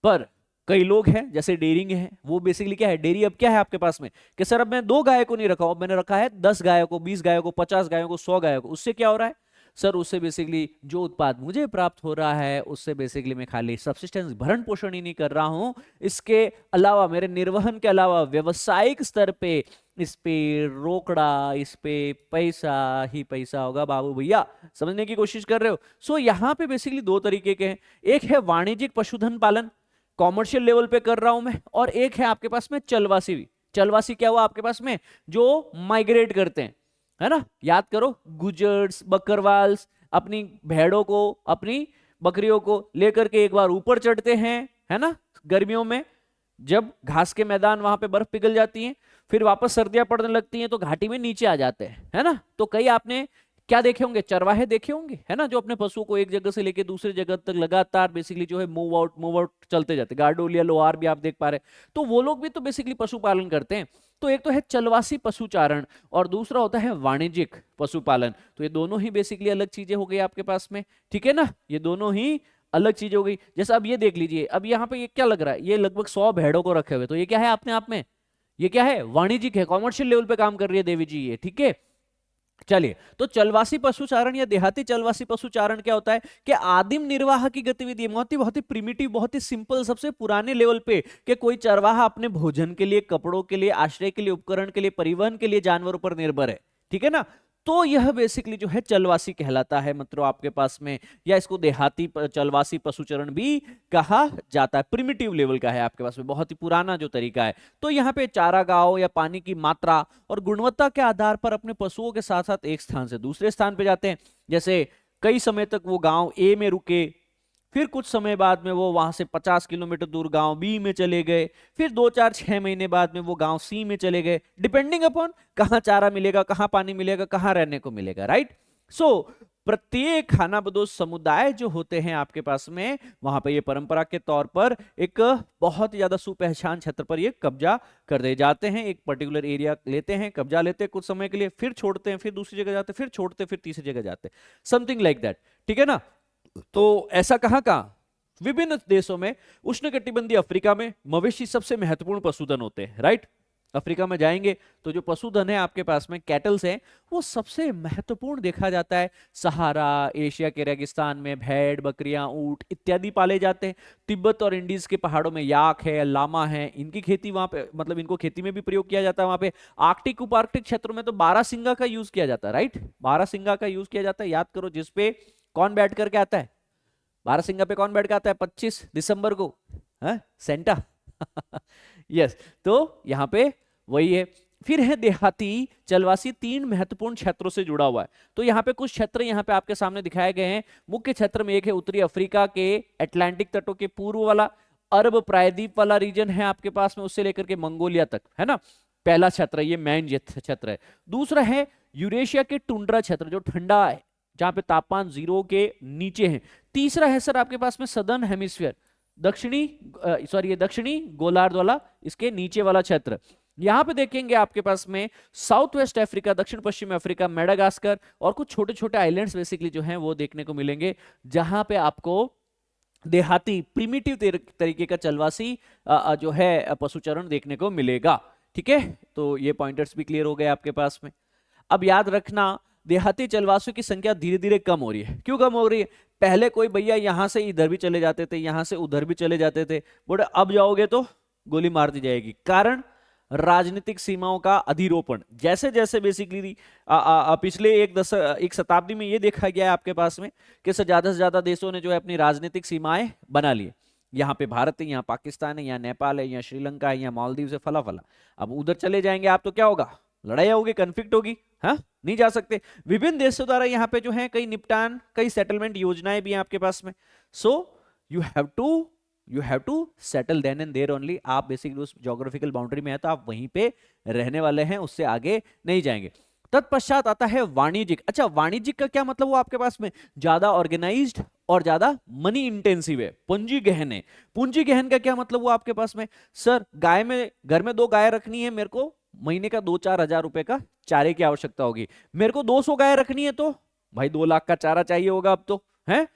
पर कई लोग हैं जैसे डेयरिंग है, वो बेसिकली क्या है, डेयरी अब क्या है आपके पास में कि सर अब मैं 2 गाय को नहीं रखा हूं, मैंने रखा है 10 गायों को, 20 गायों को, 50 गायों को, 100 गायों को। उससे क्या हो रहा है सर, उससे बेसिकली जो उत्पाद मुझे प्राप्त हो रहा है उससे बेसिकली मैं खाली सब्सिस्टेंस, भरण पोषण ही नहीं कर रहा हूं, इसके अलावा, मेरे निर्वहन के अलावा व्यावसायिक स्तर पे इस पे रोकड़ा, इस पे पैसा ही पैसा होगा बाबू भैया। समझने की कोशिश कर रहे हो। सो यहाँ पे बेसिकली 2 तरीके के हैं, एक है वाणिज्यिक पशुधन पालन, कॉमर्शियल लेवल पे कर रहा हूं मैं, और एक है आपके पास में चलवासी भी। चलवासी क्या हुआ आपके पास में, जो माइग्रेट करते हैं, है ना। याद करो, गुजर्स, बकरवाल्स अपनी भेड़ों को, अपनी बकरियों को लेकर के एक बार ऊपर चढ़ते हैं, है ना, गर्मियों में जब घास के मैदान वहां पे बर्फ पिघल जाती है, फिर वापस सर्दियां पड़ने लगती हैं तो घाटी में नीचे आ जाते हैं, है ना। तो कई आपने क्या देखे होंगे, चरवाहे देखे होंगे, है ना, जो अपने पशुओं को एक जगह से लेके दूसरी जगह तक लगातार बेसिकली जो है मूव आउट चलते जाते, गार्डोलिया, लोहार भी आप देख पा रहे हैं। तो वो लोग भी तो बेसिकली पशुपालन करते हैं। तो एक तो है चलवासी पशुचारण और दूसरा होता है वाणिज्यिक पशुपालन। तो ये दोनों ही बेसिकली अलग चीजें हो गई आपके पास में, ठीक है ना, ये दोनों ही अलग चीजें हो गई। जैसे अब ये देख लीजिए, अब यहाँ पे ये क्या लग रहा है, ये लगभग 100 भेड़ों को रखे हुए, तो ये क्या है अपने आप में, ये क्या है, वाणिज्यिक है, कॉमर्शियल लेवल पे काम कर रही है देवी जी ये, ठीक है। चलिए, तो चलवासी पशुचारण या देहाती चलवासी पशुचारण क्या होता है कि आदिम निर्वाह की गतिविधि, बहुत ही प्रिमिटिव, बहुत ही सिंपल, सबसे पुराने लेवल पे कि कोई चरवाहा अपने भोजन के लिए, कपड़ों के लिए, आश्रय के लिए, उपकरण के लिए, परिवहन के लिए जानवरों पर निर्भर है, ठीक है ना। तो यह बेसिकली जो है चलवासी कहलाता है मित्रों आपके पास में, या इसको देहाती चलवासी पशुचरण भी कहा जाता है। प्रिमिटिव लेवल का है आपके पास में, बहुत ही पुराना जो तरीका है। तो यहाँ पे चारागाह या पानी की मात्रा और गुणवत्ता के आधार पर अपने पशुओं के साथ साथ एक स्थान से दूसरे स्थान पे जाते हैं। जैसे कई समय तक वो गांव ए में रुके, फिर कुछ समय बाद में वो वहां से 50 किलोमीटर दूर गांव बी में चले गए, फिर 2-4-6 महीने बाद में वो गांव सी में चले गए, डिपेंडिंग अपॉन कहां चारा मिलेगा, कहां पानी मिलेगा, कहां रहने को मिलेगा, राइट। सो प्रत्येक खानाबदोश समुदाय जो होते हैं आपके पास में, वहां पे ये परंपरा के तौर पर एक बहुत ही ज्यादा सुपहचान क्षेत्र पर ये कब्जा कर दे जाते हैं। एक पर्टिकुलर एरिया लेते हैं, कब्जा लेते हैं कुछ समय के लिए, फिर छोड़ते हैं, फिर दूसरी जगह जाते हैं, फिर छोड़ते हैं, फिर तीसरी जगह जाते हैं, समथिंग लाइक दैट, ठीक है ना। तो ऐसा कहां विभिन्न देशों में, उष्णकटिबंधीय अफ्रीका में मवेशी सबसे महत्वपूर्ण पशुधन होते हैं, राइट। अफ्रीका में जाएंगे तो जो पशुधन है आपके पास में, कैटल्स हैं, वो सबसे महत्वपूर्ण देखा जाता है। सहारा, एशिया के रेगिस्तान में भेड़, बकरियां, ऊंट इत्यादि पाले जाते हैं। तिब्बत और इंडीज के पहाड़ों में याक है, लामा है, इनकी खेती वहां पे, मतलब इनको खेती में भी प्रयोग किया जाता है वहां पे। आर्कटिक, उपार्कटिक क्षेत्रों में तो बारहसिंगा का यूज किया जाता है, राइट। बारहसिंगा का यूज किया जाता है, याद करो, जिसपे कौन बैठ करके आता है, बारहसिंगा पे कौन बैठ के आता है 25 दिसंबर को, सेंटा। यस, तो यहाँ पे वही है। फिर है देहाती चलवासी, 3 महत्वपूर्ण क्षेत्रों से जुड़ा हुआ है। तो यहाँ पे कुछ क्षेत्र यहाँ पे आपके सामने दिखाए गए हैं। मुख्य क्षेत्र में एक है उत्तरी अफ्रीका के अटलांटिक तटों के पूर्व वाला, अरब प्रायद्वीप वाला रीजन है आपके पास में, उससे लेकर के मंगोलिया तक, है ना, पहला क्षेत्र है, ये मेन क्षेत्र है। दूसरा है यूरेशिया के टुंड्रा क्षेत्र, जो ठंडा है, जहां पे तापमान 0 के नीचे है। तीसरा है सर आपके पास में सदर्न हेमिस्फीयर, दक्षिणी गोलार्ध वाला, इसके नीचे वाला क्षेत्र। यहां पे देखेंगे आपके पास में साउथ वेस्ट अफ्रीका, दक्षिण पश्चिम अफ्रीका, मेडागास्कर और कुछ छोटे छोटे आइलैंड्स बेसिकली जो हैं वो देखने को मिलेंगे, जहां पे आपको देहाती प्रिमिटिव तरीके का चलवासी जो है पशुचरण देखने को मिलेगा। ठीक है, तो ये पॉइंटर्स भी क्लियर हो गए आपके पास में। अब याद रखना, देहाती चलवासियों की संख्या धीरे धीरे कम हो रही है। क्यों कम हो रही है? पहले कोई भैया यहां से इधर भी चले जाते थे, यहां से उधर भी चले जाते थे, बोले अब जाओगे तो गोली मार दी जाएगी। कारण राजनीतिक सीमाओं का अधिरोपण। जैसे जैसे बेसिकली पिछले एक शताब्दी में ये देखा गया है आपके पास में कि ज्यादा से ज्यादा देशों ने जो है अपनी राजनीतिक सीमाएं बना ली। यहाँ पे भारत है, यहाँ पाकिस्तान है, यहाँ नेपाल है, यहाँ श्रीलंका है, यहाँ मालदीव से फला फला। अब उधर चले जाएंगे आप तो क्या होगा? लड़ाई होगी, कन्फ्लिक्ट होगी, हाँ, नहीं जा सकते। विभिन्न देशों द्वारा यहाँ पे जो है कई निपटान, कई सेटलमेंट योजनाएं भी हैं आपके पास में। So you have to settle then and there only. आप बेसिकली उस ज्योग्राफिकल बाउंड्री में है तो आप वहीं पे रहने वाले हैं, उससे आगे नहीं जाएंगे। तत्पश्चात आता है वाणिज्यिक। अच्छा, वाणिज्यिक का क्या मतलब हुआ आपके पास में? ज्यादा ऑर्गेनाइज्ड और ज्यादा मनी इंटेंसिव है, पूंजी गहन है। पूंजी गहन का क्या मतलब हुआ आपके पास में? सर घर में 2 गाय रखनी है, मेरे को महीने का 2-4 हजार रुपए का चारे की आवश्यकता होगी। मेरे को 200 गाय रखनी है तो भाई 2 लाख का चारा चाहिए होगा अब तो, है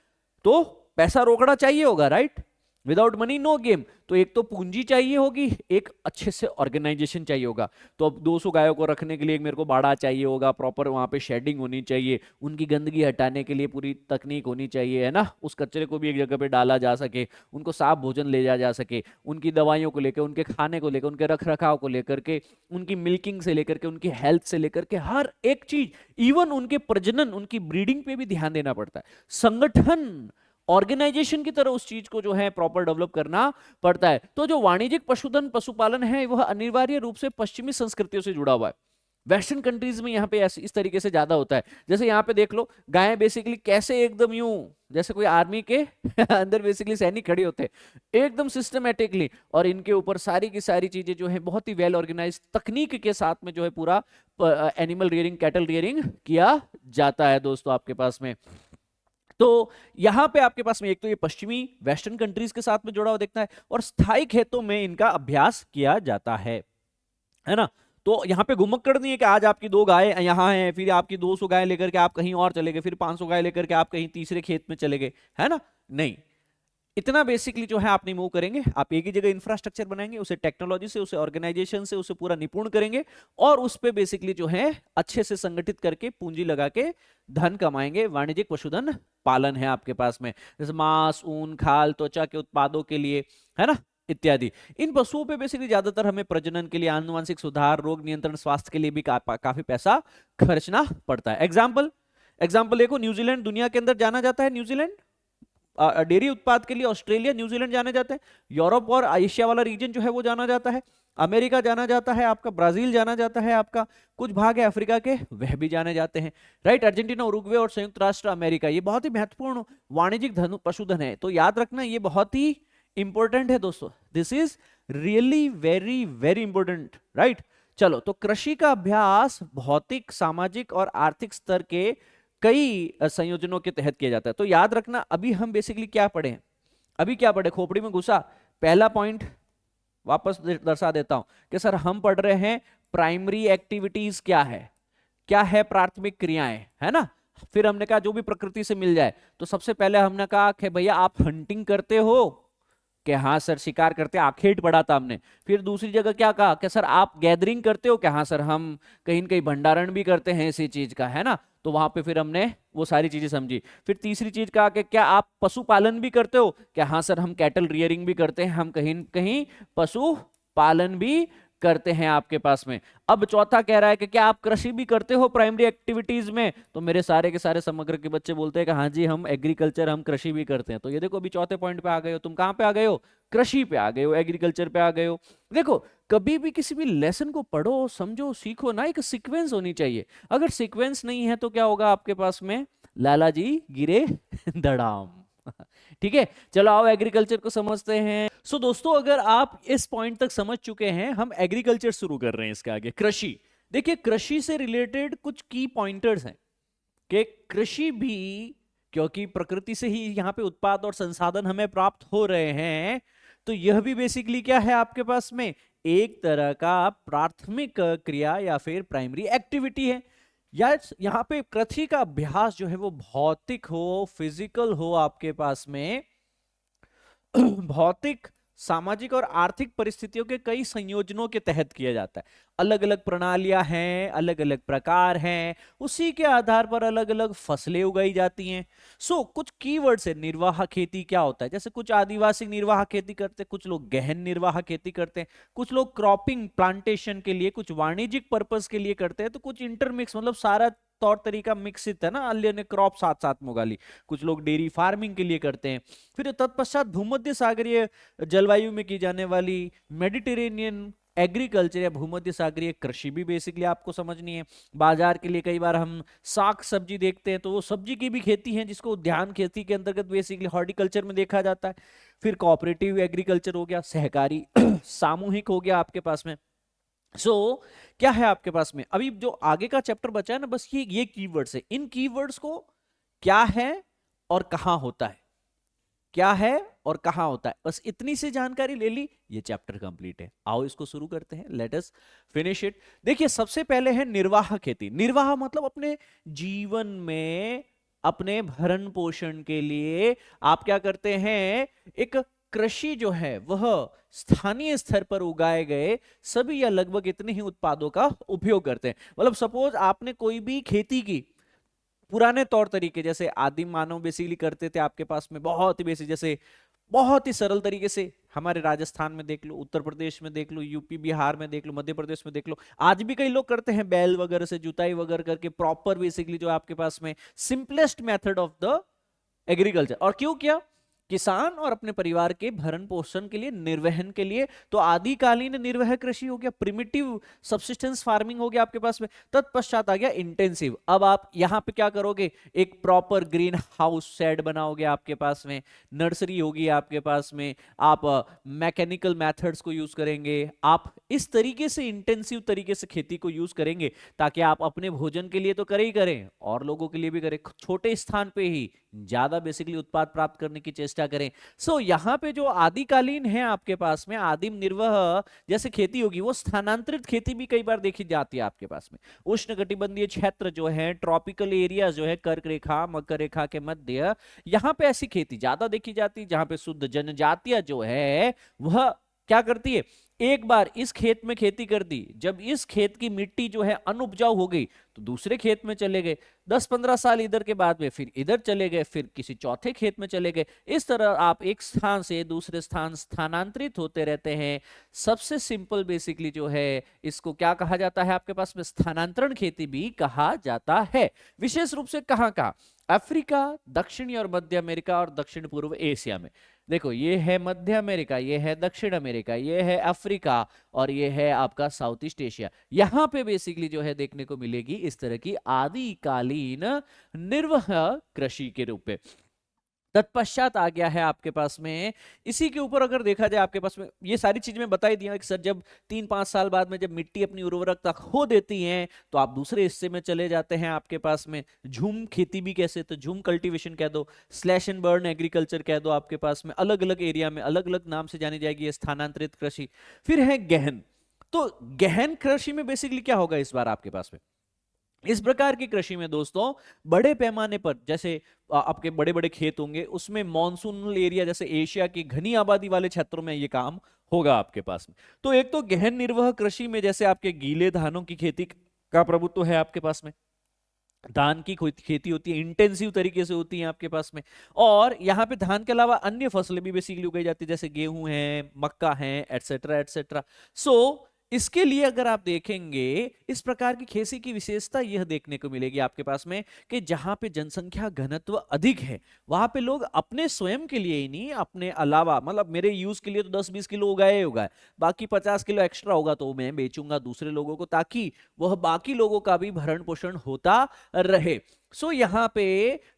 तो पैसा रोकड़ा चाहिए होगा, right? Without money no game. तो एक तो पूंजी चाहिए होगी, एक अच्छे से ऑर्गेनाइजेशन चाहिए होगा। तो अब 200 गायों को रखने के लिए मेरे को बाड़ा चाहिए होगा, प्रॉपर वहां पे शेडिंग होनी चाहिए, उनकी गंदगी हटाने के लिए पूरी तकनीक होनी चाहिए, है ना, उस कचरे को भी एक जगह पे डाला जा सके, उनको साफ भोजन ले जा सके, उनकी दवाइयों को लेकर, उनके खाने को लेकर, उनके रख रखाव को लेकर के, उनकी मिल्किंग से लेकर के, उनकी हेल्थ से लेकर के, हर एक चीज, इवन उनके प्रजनन, उनकी ब्रीडिंग पे भी ध्यान देना पड़ता है। संगठन, ऑर्गेनाइजेशन की तरह उस चीज को जो है प्रॉपर डेवलप करना पड़ता है। तो जो वाणिज्यिक पशुधन पशुपालन है वह अनिवार्य रूप से पश्चिमी संस्कृतियों से जुड़ा हुआ है। वेस्टर्न कंट्रीज में यहाँ पे इस तरीके से ज्यादा होता है। जैसे यहाँ पे देख लो, गायें बेसिकली कैसे एकदम यूं जैसे कोई आर्मी के अंदर बेसिकली सैनिक खड़े होते हैं एकदम सिस्टमेटिकली, और इनके ऊपर सारी की सारी चीजें जो है बहुत ही वेल ऑर्गेनाइज तकनीक के साथ में जो है पूरा एनिमल रियरिंग, कैटल रियरिंग किया जाता है दोस्तों आपके पास में। तो यहां पे आपके पास में एक तो ये पश्चिमी वेस्टर्न कंट्रीज के साथ में जुड़ा हुआ देखता है, और स्थायी खेतों में इनका अभ्यास किया जाता है ना। तो यहाँ पे घुमक्कड़ नहीं है कि आज आपकी 2 गाय यहाँ हैं, फिर आपकी 200 गाय लेकर के आप कहीं और चले गए, फिर 500 गाय लेकर के आप कहीं तीसरे खेत में चले गए, है ना, नहीं। इतना बेसिकली जो है आप नहीं मूव करेंगे, आप एक ही जगह इंफ्रास्ट्रक्चर बनाएंगे, उसे टेक्नोलॉजी से, उसे ऑर्गेनाइजेशन से उसे पूरा निपुण करेंगे, और उस पे बेसिकली जो है अच्छे से संगठित करके पूंजी लगा के धन कमाएंगे। वाणिज्यिक पशुधन पालन है आपके पास में, जैसे मांस, ऊन, खाल, त्वचा के उत्पादों के लिए, है ना, इत्यादि। इन पशुओं पे बेसिकली ज्यादातर हमें प्रजनन के लिए, आनुवंशिक सुधार, रोग नियंत्रण, स्वास्थ्य के लिए भी काफी पैसा खर्चना पड़ता है। एग्जाम्पल देखो, न्यूजीलैंड दुनिया के अंदर जाना जाता है, न्यूजीलैंड डेयरी उत्पाद के लिए। ऑस्ट्रेलिया, न्यूजीलैंड जाने जाते हैं। यूरोप और एशिया वाला रीजन जो है वो जाना जाता है। अमेरिका जाना जाता है आपका, ब्राजील जाना जाता है आपका, कुछ भाग है अफ्रीका के वह भी जाने जाते हैं, राइट। अर्जेंटीना, उरुग्वे और संयुक्त राष्ट्र अमेरिका, ये बहुत ही महत्वपूर्ण वाणिज्यिक पशुधन है। तो याद रखना ये बहुत ही इंपॉर्टेंट है दोस्तों, this is really very very important, right. चलो, तो कृषि का अभ्यास भौतिक, सामाजिक और आर्थिक स्तर के कई संयोजनों के तहत किया जाता है। तो याद रखना, अभी हम बेसिकली क्या पढ़े हैं, अभी क्या पढ़े, खोपड़ी में घुसा। पहला पॉइंट वापस दर्शा देता हूं कि सर हम पढ़ रहे हैं प्राइमरी एक्टिविटीज क्या है प्राथमिक क्रियाएं, है ना। फिर हमने कहा जो भी प्रकृति से मिल जाए। तो सबसे पहले हमने कहा कि भैया आप हंटिंग करते हो, कि हाँ सर शिकार करते, आखेट पढ़ा था हमने। फिर दूसरी जगह क्या कहा कि सर आप गैदरिंग करते हो, कि हाँ सर हम कहीं न कहीं भंडारण भी करते हैं इसी चीज का, है ना। तो वहां पे फिर हमने वो सारी चीजें समझी। फिर तीसरी चीज कहा कि क्या आप पशुपालन भी करते हो, कि हाँ सर हम कैटल रियरिंग भी करते हैं, हम कहीं कहीं पशु पालन भी करते हैं आपके पास में। अब चौथा कह रहा है कि क्या आप कृषि भी करते हो प्राइमरी एक्टिविटीज में। तो मेरे सारे के सारे समग्र के बच्चे बोलते हैं कि हाँ जी हम एग्रीकल्चर, हम कृषि भी करते हैं। तो ये देखो अभी चौथे पॉइंट पे आ गए हो तुम। कहां पे आ गए हो? कृषि पे आ गए हो, एग्रीकल्चर पे आ गए हो। देखो कभी भी किसी भी लेसन को पढ़ो, समझो, सीखो ना, एक सीक्वेंस होनी चाहिए। अगर सीक्वेंस नहीं है तो क्या होगा आपके पास में, लाला जी गिरे धड़ाम। ठीक है, चलो आओ एग्रीकल्चर को समझते हैं। सो दोस्तों अगर आप इस पॉइंट तक समझ चुके हैं, हम एग्रीकल्चर शुरू कर रहे हैं इसके आगे, कृषि। देखिए कृषि से रिलेटेड कुछ की पॉइंटर्स हैं कि कृषि भी, क्योंकि प्रकृति से ही यहाँ पे उत्पाद और संसाधन हमें प्राप्त हो रहे हैं, तो यह भी बेसिकली क्या है आपके पास में, एक तरह का प्राथमिक क्रिया या फिर प्राइमरी एक्टिविटी है। या यहाँ पे कृषि का अभ्यास जो है वो भौतिक हो, फिजिकल हो, आपके पास में भौतिक, सामाजिक और आर्थिक परिस्थितियों के कई संयोजनों के तहत किया जाता है। अलग अलग प्रणालियां हैं, अलग अलग प्रकार हैं, उसी के आधार पर अलग अलग फसलें उगाई जाती हैं। कुछ कीवर्ड्स है। निर्वाह खेती क्या होता है, जैसे कुछ आदिवासी निर्वाह खेती करते हैं, कुछ लोग गहन निर्वाह खेती करते हैं, कुछ लोग क्रॉपिंग प्लांटेशन के लिए, कुछ वाणिज्यिक पर्पस के लिए करते हैं, तो कुछ इंटरमिक्स, मतलब सारा तौर तरीका मिक्सित है ना, अन्य ने क्रॉप साथ साथ में उगा ली। कुछ लोग डेयरी फार्मिंग के लिए करते हैं। फिर तत्पश्चात भूमध्य सागरीय जलवायु में की जाने वाली मेडिटेरेनियन एग्रीकल्चर या भूमध्य सागरीय कृषि भी बेसिकली आपको समझनी है। बाजार के लिए कई बार हम साग सब्जी देखते हैं, तो वो सब्जी की भी खेती है जिसको उद्यान खेती के अंतर्गत बेसिकली हॉर्टिकल्चर में देखा जाता है। फिर कोऑपरेटिव एग्रीकल्चर हो गया, सहकारी सामूहिक हो गया आपके पास में। क्या है आपके पास में, अभी जो आगे का चैप्टर बचा है ना, बस ये कीवर्ड्स है। इन कीवर्ड्स को क्या है और कहां होता है, क्या है और कहां होता है, बस इतनी सी जानकारी ले ली, ये चैप्टर कंप्लीट है। आओ इसको शुरू करते हैं, लेट अस फिनिश इट। देखिए सबसे पहले है निर्वाह खेती। निर्वाह मतलब अपने जीवन में अपने भरण पोषण के लिए आप क्या करते हैं, एक कृषि जो है वह स्थानीय स्तर पर उगाए गए सभी या लगभग इतने ही उत्पादों का उपयोग करते हैं। मतलब सपोज आपने कोई भी खेती की, पुराने तौर तरीके जैसे आदिम मानव बेसिकली करते थे आपके पास में, बहुत ही बेसिक, जैसे बहुत ही सरल तरीके से हमारे राजस्थान में देख लो, उत्तर प्रदेश में देख लो, यूपी बिहार में देख लो, मध्य प्रदेश में देख लो, आज भी कई लोग करते हैं बैल वगैरह से जुताई वगैरह करके, प्रॉपर बेसिकली जो आपके पास में simplest method of the agriculture. और क्यों किया, किसान और अपने परिवार के भरण पोषण के लिए, निर्वहन के लिए। तो आदिकालीन निर्वह कृषि हो गया, प्रिमिटिव सब्सिस्टेंस फार्मिंग हो गया आपके पास में। तत्पश्चात आ गया इंटेंसिव। अब आप यहां पे क्या करोगे, एक प्रॉपर ग्रीन हाउस शेड बनाओगे आपके पास में, नर्सरी होगी आपके पास में, आप मैकेनिकल मेथड्स को यूज करेंगे, आप इस तरीके से इंटेंसिव तरीके से खेती को यूज करेंगे ताकि आप अपने भोजन के लिए तो करें ही करें और लोगों के लिए भी करें, छोटे स्थान पे ही ज्यादा बेसिकली उत्पाद प्राप्त करने की चेष्टा करें। यहां पे जो आदिकालीन है आपके पास में, आदिम निर्वाह जैसे खेती होगी, वो स्थानांतरित खेती भी कई बार देखी जाती है आपके पास में। उष्णकटिबंधीय क्षेत्र जो है, ट्रॉपिकल एरिया जो है, कर्क रेखा मकर रेखा के मध्य, यहां पे ऐसी खेती ज्यादा देखी जाती है, जहां पे शुद्ध जनजातियां जो है वह क्या करती है, एक बार इस खेत में खेती कर दी, जब इस खेत की मिट्टी जो है अनुपजाऊ हो गई तो दूसरे खेत में चले गए, 10-15 साल इधर के बाद में फिर इधर चले गए, फिर किसी चौथे खेत में चले गए। इस तरह आप एक स्थान से दूसरे स्थान स्थानांतरित होते रहते हैं। सबसे सिंपल बेसिकली जो है इसको क्या कहा जाता है आपके पास में, स्थानांतरण खेती भी कहा जाता है। विशेष रूप से कहां का, अफ्रीका, दक्षिणी और मध्य अमेरिका और दक्षिण पूर्व एशिया में। देखो ये है मध्य अमेरिका, ये है दक्षिण अमेरिका, ये है अफ्रीका और ये है आपका साउथ ईस्ट एशिया। यहां पे बेसिकली जो है देखने को मिलेगी इस तरह की आदिकालीन निर्वाह कृषि के रूप में। तत्पश्चात आ गया है आपके पास में, इसी के ऊपर अगर देखा जाए आपके पास में, ये सारी चीज मैं बता ही दिया कि सर जब 3-5 साल बाद में जब मिट्टी अपनी उर्वरकता खो देती है तो आप दूसरे हिस्से में चले जाते हैं। आपके पास में झूम खेती भी कैसे, तो झूम कल्टीवेशन कह दो, स्लैश एंड बर्न एग्रीकल्चर कह दो, आपके पास में अलग अलग एरिया में अलग अलग नाम से जानी जाएगी ये स्थानांतरित कृषि। फिर है गहन। तो गहन कृषि में बेसिकली क्या होगा इस बार आपके पास में, इस प्रकार की कृषि में दोस्तों बड़े पैमाने पर, जैसे आपके बड़े बड़े खेत होंगे, उसमें मॉनसूनल एरिया जैसे एशिया की घनी आबादी वाले क्षेत्रों में ये काम होगा आपके पास में। तो एक तो गहन निर्वाह कृषि में जैसे आपके गीले धानों की खेती का प्रभुत्व है आपके पास में, धान की खेती होती है, इंटेंसिव तरीके से होती है आपके पास में। और यहाँ पे धान के अलावा अन्य फसलें भी बेसिकली उगाई जाती है, जैसे गेहूं है, मक्का है, एटसेट्रा एटसेट्रा। इसके लिए अगर आप देखेंगे इस प्रकार की खेती की विशेषता यह देखने को मिलेगी आपके पास में कि जहां पे जनसंख्या घनत्व अधिक है वहां पे लोग अपने स्वयं के लिए ही नहीं, अपने अलावा मतलब मेरे यूज के लिए तो 10-20 किलो उगाए उगाए, बाकी 50 किलो एक्स्ट्रा होगा तो मैं बेचूंगा दूसरे लोगों को, ताकि वह बाकी लोगों का भी भरण पोषण होता रहे। यहाँ पे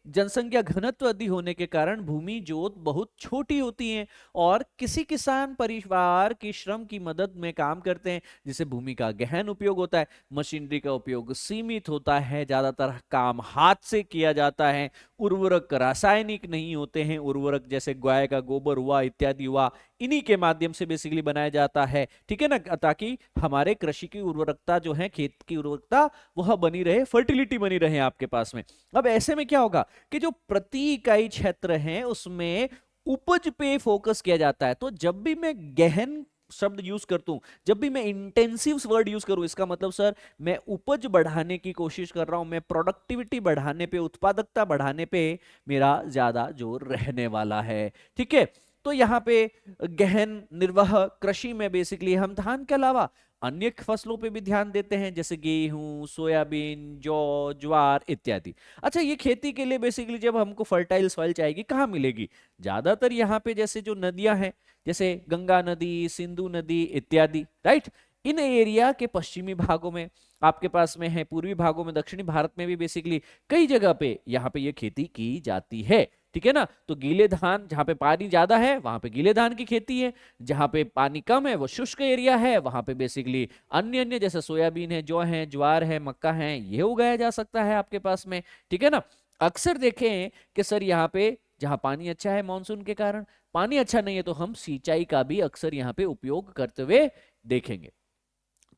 जनसंख्या घनत्व अधिक होने के कारण भूमि जोत बहुत छोटी होती है और किसी किसान परिवार की श्रम की मदद में काम करते हैं, जिससे भूमि का गहन उपयोग होता है, मशीनरी का उपयोग सीमित होता है, ज्यादातर काम हाथ से किया जाता है, उर्वरक रासायनिक नहीं होते हैं, उर्वरक जैसे गाय का गोबर हुआ इत्यादि हुआ इन्हीं के माध्यम से बेसिकली बनाया जाता है, ठीक है ना, ताकि हमारे कृषि की उर्वरकता जो है, खेत की उर्वरकता वह बनी रहे, फर्टिलिटी बनी रहे आपके पास में। अब ऐसे में क्या होगा कि जो प्रति इकाई क्षेत्र है उसमें उपज पे फोकस किया जाता है। तो जब भी मैं गहन शब्द यूज करता हूं, जब भी मैं इंटेंसिव वर्ड यूज करूं, इसका मतलब सर मैं उपज बढ़ाने की कोशिश कर रहा हूं, मैं प्रोडक्टिविटी बढ़ाने पे, उत्पादकता बढ़ाने पे मेरा ज्यादा जोर रहने वाला है, ठीक है। तो यहाँ पे गहन निर्वाह कृषि में बेसिकली हम धान के अलावा अन्य फसलों पे भी ध्यान देते हैं, जैसे गेहूं, सोयाबीन, जौ, ज्वार इत्यादि। अच्छा, ये खेती के लिए बेसिकली जब हमको फर्टाइल सॉइल चाहिए कहाँ मिलेगी? ज्यादातर यहाँ पे जैसे जो नदियां हैं, जैसे गंगा नदी, सिंधु नदी इत्यादि, राइट, इन एरिया के पश्चिमी भागों में आपके पास में है, पूर्वी भागों में, दक्षिणी भारत में भी बेसिकली कई जगह पे यहाँ पे ये खेती की जाती है, ठीक है ना। तो गीले धान, जहां पे पानी ज्यादा है वहां पे गीले धान की खेती है, जहां पे पानी कम है वो शुष्क एरिया है, वहां पे बेसिकली अन्य अन्य जैसे सोयाबीन है, जौ है, ज्वार है, मक्का है, ये उगाया जा सकता है आपके पास में, ठीक है ना। अक्सर देखें कि सर यहाँ पे जहां पानी अच्छा है मानसून के कारण, पानी अच्छा नहीं है तो हम सिंचाई का भी अक्सर यहाँ पे उपयोग करते हुए देखेंगे।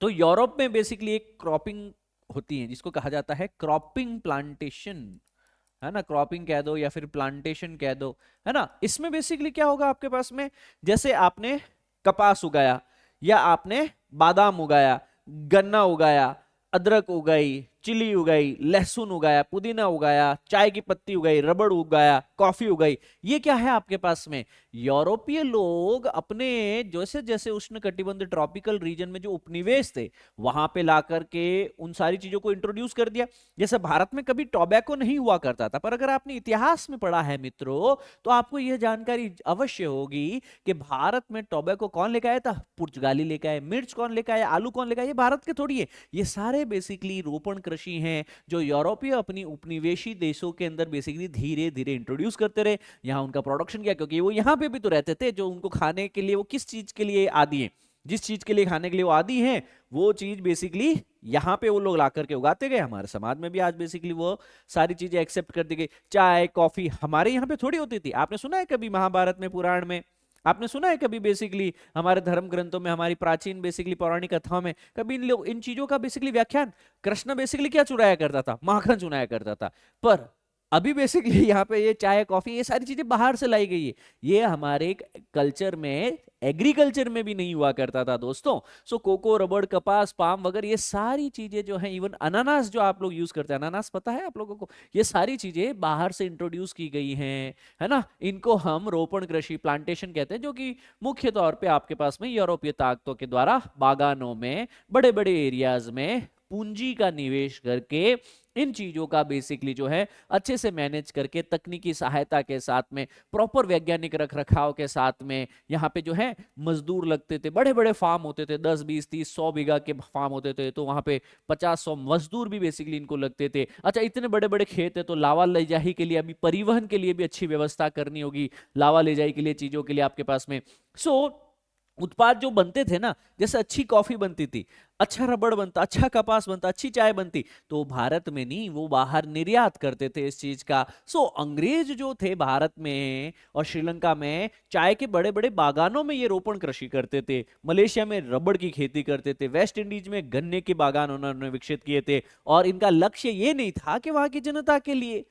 तो यूरोप में बेसिकली एक क्रॉपिंग होती है जिसको कहा जाता है क्रॉपिंग प्लांटेशन, है ना, क्रॉपिंग कह दो या फिर प्लांटेशन कह दो, है ना। इसमें बेसिकली क्या होगा आपके पास में, जैसे आपने कपास उगाया या आपने बादाम उगाया, गन्ना उगाया, अदरक उगाई, चिली उगाई, लहसुन उगाया, पुदीना उगाया, चाय की पत्ती उगाई, रबड़ उगाया, कॉफी उगाई, ये क्या है आपके पास में? यूरोपीय लोग अपने जैसे जैसे उष्ण कटिबंध ट्रॉपिकल रीजन में जो उपनिवेश थे वहां पे ला करके उन सारी चीजों को इंट्रोड्यूस कर दिया। जैसे भारत में कभी टोबैको नहीं हुआ करता था, पर अगर आपने इतिहास में पढ़ा है मित्रों तो आपको यह जानकारी अवश्य होगी कि भारत में टोबैको कौन लेकर आया था? पुर्तगाली लेकर आए। मिर्च कौन लेकर आया, आलू कौन लेकर आया? ये भारत के थोड़ी है, ये सारे बेसिकली रोपण कृषि हैं जो यूरोपीय अपनी उपनिवेशी देशों के अंदर बेसिकली धीरे धीरे इंट्रोड्यूस करते रहे। यहां उनका प्रोडक्शन किया क्योंकि वो यहां पे भी तो रहते थे, जो उनको खाने के लिए वो किस चीज के लिए आदी है, जिस चीज के लिए खाने के लिए वो आदी हैं वो चीज बेसिकली यहां पे वो लोग ला करके उगाते गए। हमारे समाज में भी आज बेसिकली वो सारी चीजें एक्सेप्ट कर दी गई। चाय कॉफी हमारे यहाँ पे थोड़ी होती थी। आपने सुना है कभी महाभारत में, पुराण में आपने सुना है कभी बेसिकली हमारे धर्म ग्रंथों में, हमारी प्राचीन बेसिकली पौराणिक कथाओं में कभी इन लोग इन चीजों का बेसिकली व्याख्यान? कृष्ण बेसिकली क्या चुराया करता था? माखन चुराया करता था। पर अभी बेसिकली यहाँ पे ये चाय कॉफी ये सारी चीजें बाहर से लाई गई है, ये हमारे कल्चर में, एग्रीकल्चर में भी नहीं हुआ करता था दोस्तों। सो कोको, रबड़, कपास, पाम वगैरह ये सारी चीजें जो हैं, इवन अनानास जो आप लोग यूज करते हैं, अनानास पता है आप लोगों को? ये सारी चीजें बाहर से इंट्रोड्यूस की गई हैं, है ना। इनको हम रोपण कृषि, प्लांटेशन कहते हैं, जो कि मुख्य तौर पे आपके पास में यूरोपीय ताकतों के द्वारा बागानों में, बड़े बड़े एरियाज में पूंजी का निवेश करके इन चीजों का बेसिकली जो है अच्छे से मैनेज करके, तकनीकी सहायता के साथ में, प्रॉपर वैज्ञानिक रख रखाव के साथ में, यहाँ पे जो है मजदूर लगते थे, बड़े बड़े फार्म होते थे, 10 20 30 100 बीघा के फार्म होते थे, तो वहां पे 50-100 मजदूर भी बेसिकली इनको लगते थे। अच्छा, इतने बड़े बड़े खेत है तो लावा ले जाही के लिए, अभी परिवहन के लिए भी अच्छी व्यवस्था करनी होगी, लावा ले जाही के लिए, चीजों के लिए आपके पास में। उत्पाद जो बनते थे ना, जैसे अच्छी कॉफी बनती थी, अच्छा रबड़ बनता, अच्छा कपास बनता, अच्छी चाय बनती, तो भारत में नहीं, वो बाहर निर्यात करते थे इस चीज का। अंग्रेज जो थे भारत में और श्रीलंका में चाय के बड़े बड़े बागानों में ये रोपण कृषि करते थे, मलेशिया में रबड़ की खेती करते थे, वेस्ट इंडीज में गन्ने के बागान उन्होंने विकसित किए थे। और इनका लक्ष्य ये नहीं था कि वहां की जनता के लिए,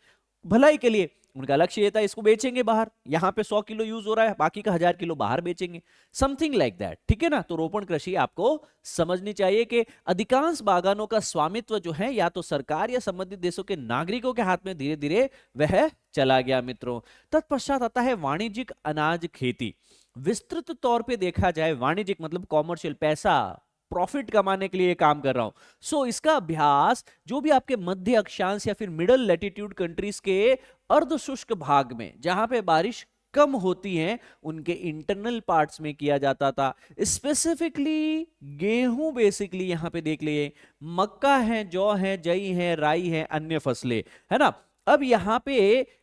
भलाई के लिए, उनका लक्ष्य ये था इसको बेचेंगे बाहर, यहाँ पे 100 किलो यूज हो रहा है, बाकी का 1000 किलो बाहर बेचेंगे, समथिंग लाइक दैट, ठीक है ना। तो रोपण कृषि आपको समझनी चाहिए कि अधिकांश बागानों का स्वामित्व जो है या तो सरकार या संबंधित देशों के नागरिकों के हाथ में धीरे धीरे वह चला गया मित्रों। तत्पश्चात आता है वाणिज्यिक अनाज खेती। विस्तृत तौर पे देखा जाए, वाणिज्यिक मतलब कॉमर्शियल, पैसा, प्रॉफिट कमाने के लिए ये काम कर रहा हूं। सो इसका अभ्यास जो भी आपके मध्य अक्षांश या फिर मिडल लैटिट्यूड कंट्रीज के अर्ध शुष्क भाग में, जहां पे बारिश कम होती हैं, उनके इंटरनल पार्ट्स में किया जाता था। स्पेसिफिकली गेहूं बेसिकली यहां पे देख लिए, मक्का है, जौ है, जई है, राई है, अन्य फसलें, है ना। अब यहां पे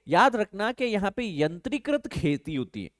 याद रखना कि यहां पे यंत्रीकृत खेती होती है।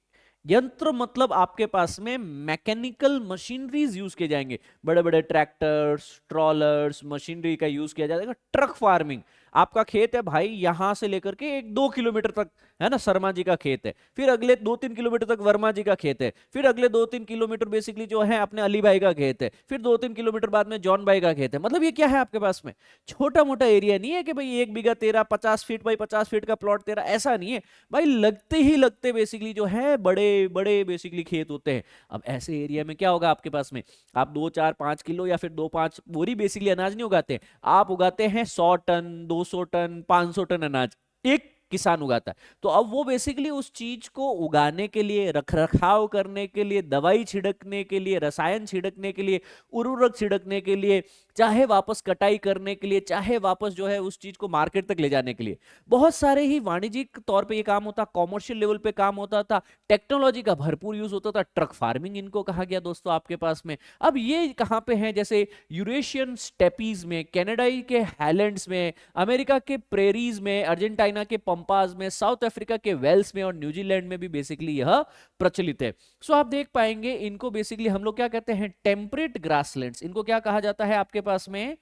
यंत्र मतलब आपके पास में मैकेनिकल मशीनरीज यूज किए जाएंगे, बड़े बड़े ट्रैक्टर्स, ट्रॉलर्स, मशीनरी का यूज किया जाएगा। ट्रक फार्मिंग, आपका खेत है भाई यहां से लेकर के 1-2 किलोमीटर तक, है ना, शर्मा जी का खेत है, फिर अगले 2-3 किलोमीटर तक वर्मा जी का खेत है, फिर अगले 2-3 किलोमीटर बेसिकली जो है अपने अली भाई का खेत है, फिर 2-3 किलोमीटर बाद में जॉन भाई का खेत है। मतलब ये क्या है आपके पास में, छोटा मोटा एरिया नहीं है कि भाई 1 बीघा तेरा 50 फीट बाई 50 फीट का प्लॉट तेरा, ऐसा नहीं है भाई। लगते ही लगते बेसिकली जो है बड़े बड़े बेसिकली खेत होते हैं। अब ऐसे एरिया में क्या होगा आपके पास में, आप 2-4-5 किलो या फिर 2-5 बोरी बेसिकली अनाज नहीं उगाते, आप उगाते हैं 100 टन, 200 टन, 500 टन अनाज एक किसान उगाता है। तो अब वो बेसिकली उस चीज को उगाने के लिए, रखरखाव करने के लिए, दवाई छिड़कने के लिए, रसायन छिड़कने के लिए, उर्वरक छिड़कने के लिए, चाहे वापस कटाई करने के लिए, चाहे वापस जो है उस चीज को मार्केट तक ले जाने के लिए, बहुत सारे ही वाणिज्यिक तौर पे ये काम होता, कॉमर्शियल लेवल पे काम होता था, टेक्नोलॉजी का भरपूर यूज होता था। ट्रक फार्मिंग इनको कहा गया दोस्तों आपके पास में। अब ये कहां पे है, जैसे यूरेशियन स्टेपीज में, कनाडाई के हाईलैंड्स में, अमेरिका के प्रेरीज में, अर्जेंटीना के पंपास में, साउथ अफ्रीका के वेल्स में और न्यूजीलैंड में भी बेसिकली यह प्रचलित है। सो आप देख पाएंगे इनको बेसिकली हम लोग क्या कहते हैं, टेम्परेट ग्रासलैंड्स। इनको क्या कहा जाता है आपके पास में,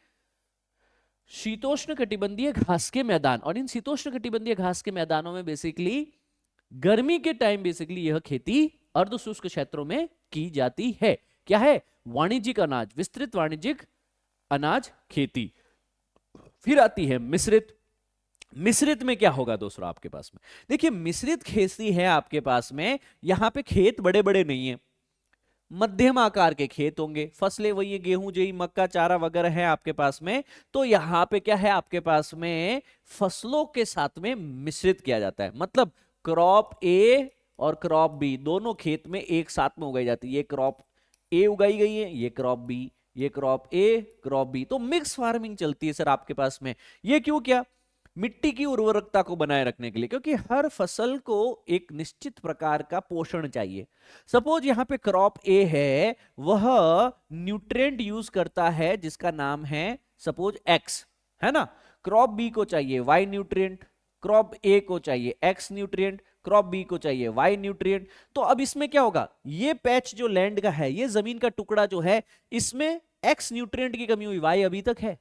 शीतोष्ण कटिबंधीय घास के मैदान। और इन शीतोष्ण कटिबंधीय घास के मैदानों में बेसिकली गर्मी के टाइम बेसिकली यह खेती अर्ध शुष्क क्षेत्रों में की जाती है। क्या है, वाणिज्यिक अनाज, विस्तृत वाणिज्यिक अनाज खेती। फिर आती है मिश्रित। मिश्रित में क्या होगा दोस्तों आपके पास में, देखिए मिश्रित खेती है आपके पास में, यहां पे खेत बड़े बड़े नहीं है, मध्यम आकार के खेत होंगे, फसलें वही है, गेहूं जई मक्का चारा वगैरह है आपके पास में। तो यहां पे क्या है आपके पास में, फसलों के साथ में मिश्रित किया जाता है। मतलब क्रॉप ए और क्रॉप बी दोनों खेत में एक साथ में उगाई जाती है। ये क्रॉप ए उगाई गई है, ये क्रॉप बी, ये क्रॉप ए, क्रॉप बी, तो मिक्स फार्मिंग चलती है सर आपके पास में। ये क्यों, क्या, मिट्टी की उर्वरकता को बनाए रखने के लिए, क्योंकि हर फसल को एक निश्चित प्रकार का पोषण चाहिए। सपोज यहां पे क्रॉप ए है, वह न्यूट्रिएंट यूज करता है जिसका नाम है सपोज एक्स, है ना। क्रॉप बी को चाहिए वाई न्यूट्रिएंट, क्रॉप ए को चाहिए एक्स न्यूट्रिएंट, क्रॉप बी को चाहिए वाई न्यूट्रिएंट। तो अब इसमें क्या होगा, ये पैच जो लैंड का है, ये जमीन का टुकड़ा जो है, इसमें एक्स न्यूट्रिएंट की कमी हुई, वाई अभी तक है।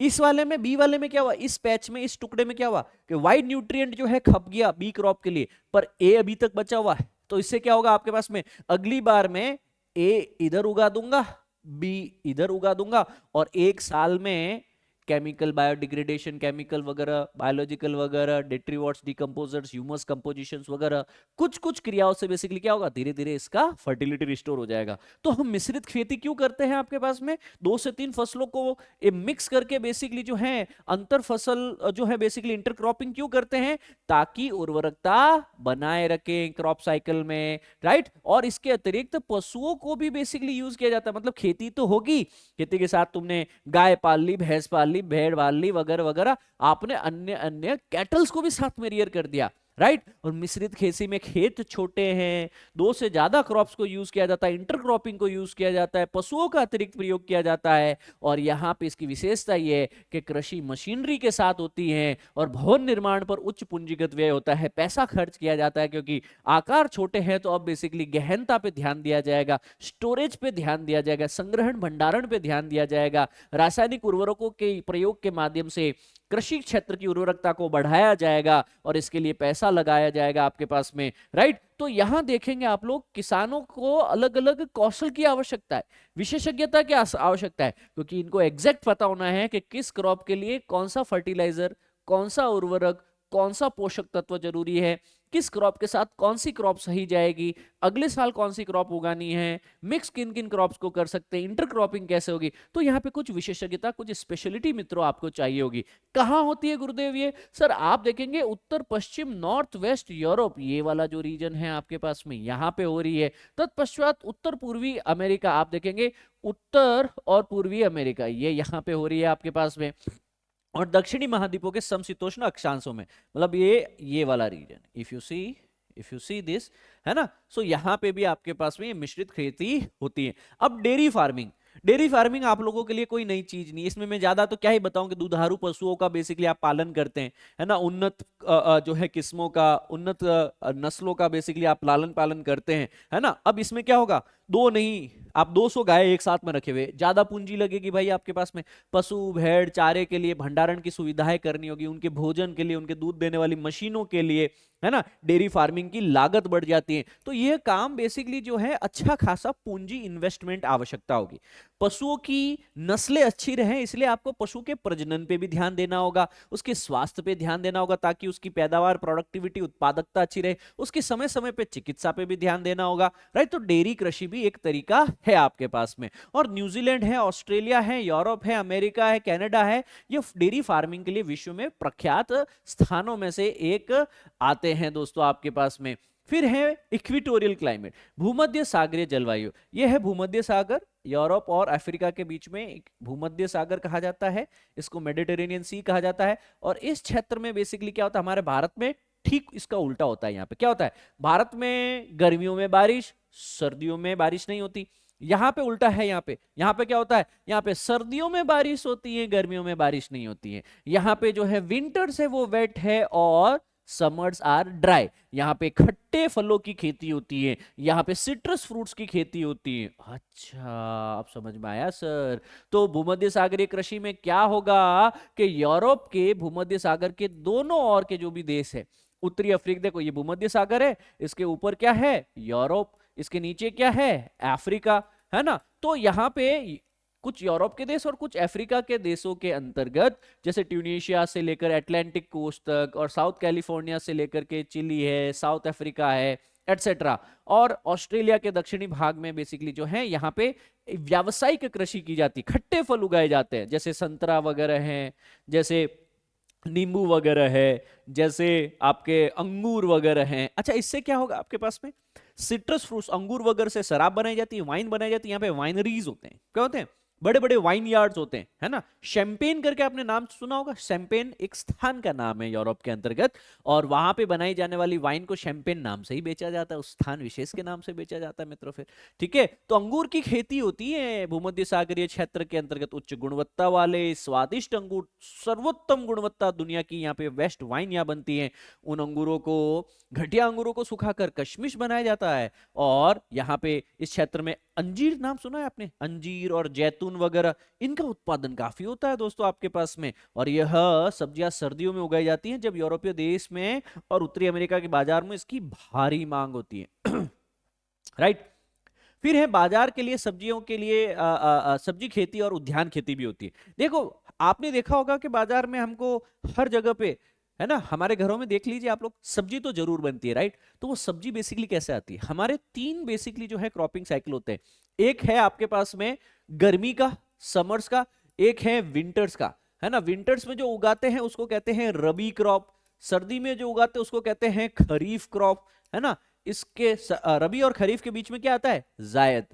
इस वाले में, बी वाले में क्या हुआ, इस पैच में, इस टुकड़े में क्या हुआ कि वाई न्यूट्रिएंट जो है खप गया बी क्रॉप के लिए, पर ए अभी तक बचा हुआ है। तो इससे क्या होगा आपके पास में, अगली बार में ए इधर उगा दूंगा, बी इधर उगा दूंगा, और एक साल में केमिकल बायोडिग्रेडेशन, केमिकल वगैरह, बायोलॉजिकल वगैरह, डेट्रीवॉट्स, डिकम्पोजर्स, ह्यूमस कंपोजिशंस वगैरह, कुछ कुछ क्रियाओं से बेसिकली क्या होगा, धीरे धीरे इसका फर्टिलिटी रिस्टोर हो जाएगा। तो हम मिश्रित खेती क्यों करते हैं आपके पास में, 2 से 3 फसलों को मिक्स करके बेसिकली जो है अंतर फसल जो है बेसिकली इंटरक्रॉपिंग क्यों करते हैं, ताकि उर्वरकता बनाए रखें क्रॉप साइकिल में, राइट। और इसके अतिरिक्त पशुओं को भी बेसिकली यूज किया जाता है। मतलब खेती तो होगी, खेती के साथ तुमने गाय पाल ली, भैंस पाल ली, भेड़ पाल ली वगैरह वगैरह, आपने अन्य अन्य कैटल्स को भी साथ में रियर कर दिया, राइट। और मिश्रित खेती में खेत छोटे हैं, 2 से ज्यादा क्रॉप्स को यूज किया जाता है, इंटरक्रॉपिंग को यूज किया जाता है, पशुओं का अतिरिक्त प्रयोग किया जाता है। और यहां पे इसकी विशेषता ये है कि कृषि मशीनरी के साथ होती है और भवन निर्माण पर उच्च पूंजीगत व्यय होता है, पैसा खर्च किया जाता है, क्योंकि आकार छोटे हैं। तो अब बेसिकली गहनता पे ध्यान दिया जाएगा, स्टोरेज पे ध्यान दिया जाएगा, संग्रहण भंडारण पे ध्यान दिया जाएगा, रासायनिक उर्वरकों के प्रयोग के माध्यम से कृषि क्षेत्र की उर्वरकता को बढ़ाया जाएगा और इसके लिए पैसा लगाया जाएगा आपके पास में, राइट। तो यहां देखेंगे आप लोग, किसानों को अलग अलग कौशल की आवश्यकता है, विशेषज्ञता की आवश्यकता है, क्योंकि इनको एग्जैक्ट पता होना है कि किस क्रॉप के लिए कौन सा फर्टिलाइजर, कौन सा उर्वरक, कौन सा पोषक तत्व जरूरी है, किस क्रॉप के साथ कौन सी क्रॉप सही जाएगी, अगले साल कौन सी क्रॉप उगानी है, मिक्स किन किन क्रॉप्स को कर सकते हैं, इंटर क्रॉपिंग कैसे होगी। तो यहाँ पे कुछ विशेषज्ञता, कुछ स्पेशलिटी मित्रों आपको चाहिए होगी। कहाँ होती है गुरुदेव ये? सर आप देखेंगे उत्तर पश्चिम नॉर्थ वेस्ट यूरोप, ये वाला जो रीजन है आपके पास में यहाँ पे हो रही है। तत्पश्चात उत्तर पूर्वी अमेरिका, आप देखेंगे उत्तर और पूर्वी अमेरिका, ये यहाँ पे हो रही है आपके पास में। और दक्षिणी महाद्वीपों के समशीतोष्ण अक्षांशों में, मतलब ये वाला reason, if you see this, है ना। सो यहाँ पे भी आपके पास में ये मिश्रित खेती होती है। अब डेयरी फार्मिंग आप लोगों के लिए कोई नई चीज नहीं, इसमें मैं ज्यादा तो क्या ही बताऊं कि दुधारू पशुओं का बेसिकली आप पालन करते हैं, है ना। उन्नत जो है किस्मों का, उन्नत नस्लों का बेसिकली आप लालन पालन करते हैं, है ना। अब इसमें क्या होगा, दो नहीं आप 200 गाय एक साथ में रखे हुए, ज्यादा पूंजी लगेगी भाई आपके पास में। पशु भेड़ चारे के लिए भंडारण की सुविधाएं करनी होगी, उनके भोजन के लिए, उनके दूध देने वाली मशीनों के लिए, है ना। डेयरी फार्मिंग की लागत बढ़ जाती है। तो यह काम बेसिकली जो है अच्छा खासा पूंजी इन्वेस्टमेंट आवश्यकता होगी। पशुओं की नस्लें अच्छी रहें, इसलिए आपको पशु के प्रजनन पे भी ध्यान देना होगा, उसके स्वास्थ्य पे ध्यान देना होगा ताकि उसकी पैदावार, प्रोडक्टिविटी, उत्पादकता अच्छी रहे। उसकी समय समय पे चिकित्सा पे भी ध्यान देना होगा, राइट। तो डेयरी कृषि भी एक तरीका है आपके पास में। और न्यूजीलैंड है, ऑस्ट्रेलिया है, यूरोप है, अमेरिका है, कनाडा है, ये डेयरी फार्मिंग के लिए विश्व में प्रख्यात स्थानों में से एक आते हैं दोस्तों आपके पास में। फिर है इक्वेटोरियल क्लाइमेट, भूमध्य सागरीय जलवायु। यह है भूमध्य सागर, यूरोप और अफ्रीका के बीच में एक भूमध्य सागर कहा जाता है, इसको मेडिटेरेनियन सी कहा जाता है। और इस क्षेत्र में बेसिकली क्या होता है, हमारे भारत में ठीक इसका उल्टा होता है। यहाँ पे क्या होता है, भारत में गर्मियों में बारिश, सर्दियों में बारिश नहीं होती। यहाँ पे उल्टा है, यहाँ पे क्या होता है, यहाँ पे सर्दियों में बारिश होती है, गर्मियों में बारिश नहीं होती है। यहाँ पे जो है विंटर्स है वो वेट है और समर्स आर ड्राई। यहाँ पे खट्टे फलों की खेती होती है, यहाँ पे सिट्रस फ्रूट्स की खेती होती है। अच्छा, आप समझ में आया सर। तो भूमध्य सागरीय कृषि में क्या होगा कि यूरोप के भूमध्य सागर के दोनों ओर के जो भी देश है, उत्तरी अफ्रीका, देखो ये भूमध्य सागर है, इसके ऊपर क्या है यूरोप, इसके नीचे क्या है अफ्रीका, है ना। तो यहाँ पे कुछ यूरोप के देश और कुछ अफ्रीका के देशों के अंतर्गत, जैसे ट्यूनीशिया से लेकर अटलांटिक कोस्ट तक, और साउथ कैलिफोर्निया से लेकर के चिली है, साउथ अफ्रीका है, एटसेट्रा। और ऑस्ट्रेलिया के दक्षिणी भाग में बेसिकली जो है यहाँ पे व्यावसायिक कृषि की जाती, खट्टे फल उगाए जाते हैं, जैसे संतरा वगैरह हैं, जैसे नींबू वगैरह है, जैसे आपके अंगूर वगैरह हैं। अच्छा, इससे क्या होगा आपके पास में, सिट्रस फ्रूट्स, अंगूर वगैरह से शराब बनाई जाती है, वाइन बनाई जाती है। यहाँ पे वाइनरीज होते हैं, क्या होते हैं, बड़े बड़े वाइन यार्ड्स होते हैं, है ना। शैंपेन करके आपने नाम सुना होगा, शैंपेन एक स्थान का नाम है यूरोप के अंतर्गत, और वहां पे बनाई जाने वाली वाइन को शैंपेन नाम से ही बेचा जाता है, उस स्थान विशेष के नाम से बेचा जाता है मित्रों। फिर ठीक है, तो अंगूर की खेती होती है भूमध्य सागरीय क्षेत्र के अंतर्गत। उच्च गुणवत्ता वाले स्वादिष्ट अंगूर, सर्वोत्तम गुणवत्ता दुनिया की यहाँ पे बेस्ट वाइन यहाँ बनती है। उन अंगूरों को, घटिया अंगूरों को सुखाकर कशमिश बनाया जाता है। और यहाँ पे इस क्षेत्र में अंजीर, नाम सुना है आपने, अंजीर और जैतून वगैरह, इनका उत्पादन काफी होता है दोस्तों आपके पास में। और यह सब्जियां सर्दियों में उगाई जाती हैं, जब यूरोपीय देश में और उत्तरी अमेरिका के बाजार में इसकी भारी मांग होती है। राइट। फिर है बाजार के लिए, सब्जियों के लिए सब्जी खेती और उद्यान खेती भी होती है। देखो आपने देखा होगा कि बाजार में हमको हर जगह पे, है ना, हमारे घरों में देख लीजिए आप लोग, सब्जी तो जरूर बनती है, राइट। तो वो सब्जी बेसिकली कैसे आती है, हमारे 3 बेसिकली जो है क्रॉपिंग साइकिल होते हैं। एक है आपके पास में गर्मी का, समर्स का, एक है विंटर्स का, है ना। विंटर्स में जो उगाते हैं उसको कहते हैं रबी क्रॉप, सर्दी में जो उगाते हैं उसको कहते हैं खरीफ क्रॉप, है ना। इसके रबी और खरीफ के बीच में क्या आता है, जायद।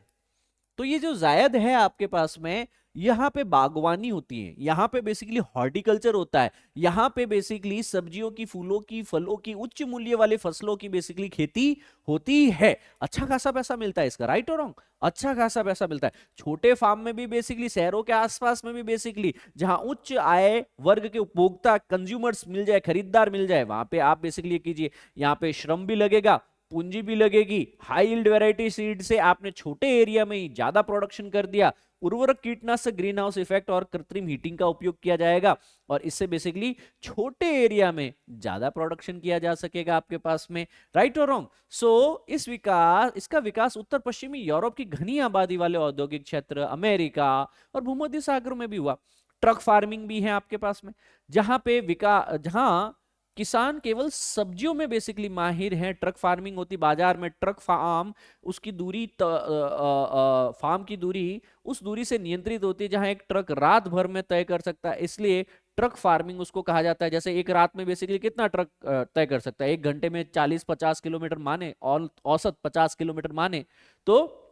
तो ये जो जायद है आपके पास में, यहाँ पे बागवानी होती है, यहाँ पे बेसिकली हॉर्टिकल्चर होता है, यहाँ पे बेसिकली सब्जियों की, फूलों की, फलों की, उच्च मूल्य वाले फसलों की बेसिकली खेती होती है। अच्छा खासा पैसा मिलता है इसका, राइट और रॉन्ग, अच्छा खासा पैसा मिलता है। छोटे फार्म में भी बेसिकली, शहरों के आसपास में भी बेसिकली, जहां उच्च आय वर्ग के उपभोक्ता, कंज्यूमर्स मिल जाए, खरीदार मिल जाए, वहां पे आप बेसिकली कीजिए, यहाँ पे श्रम भी लगेगा, पूंजी भी लगेगी। हाई यील्ड वैरायटी सीड से आपने छोटे एरिया में ही ज्यादा प्रोडक्शन कर दिया। उर्वरक, कीटनाशक, ग्रीन हाउस इफेक्ट और कृत्रिम हीटिंग का उपयोग किया जाएगा, और इससे बेसिकली छोटे एरिया में ज्यादा प्रोडक्शन किया जा सकेगा आपके पास में, राइट और रॉन्ग। सो इसका विकास उत्तर पश्चिमी यूरोप की घनी आबादी वाले औद्योगिक क्षेत्र, अमेरिका और भूमध्य सागर में भी हुआ। ट्रक फार्मिंग भी है आपके पास में, जहां किसान केवल सब्जियों में बेसिकली माहिर हैं। ट्रक फार्मिंग होती बाजार में, ट्रक फार्म उसकी दूरी फार्म की दूरी उस दूरी से नियंत्रित होती है जहां एक ट्रक रात भर में तय कर सकता है, इसलिए ट्रक फार्मिंग उसको कहा जाता है। जैसे एक रात में बेसिकली कितना ट्रक तय कर सकता है, एक घंटे में 40-50 किलोमीटर माने, और औसत 50 किलोमीटर माने, तो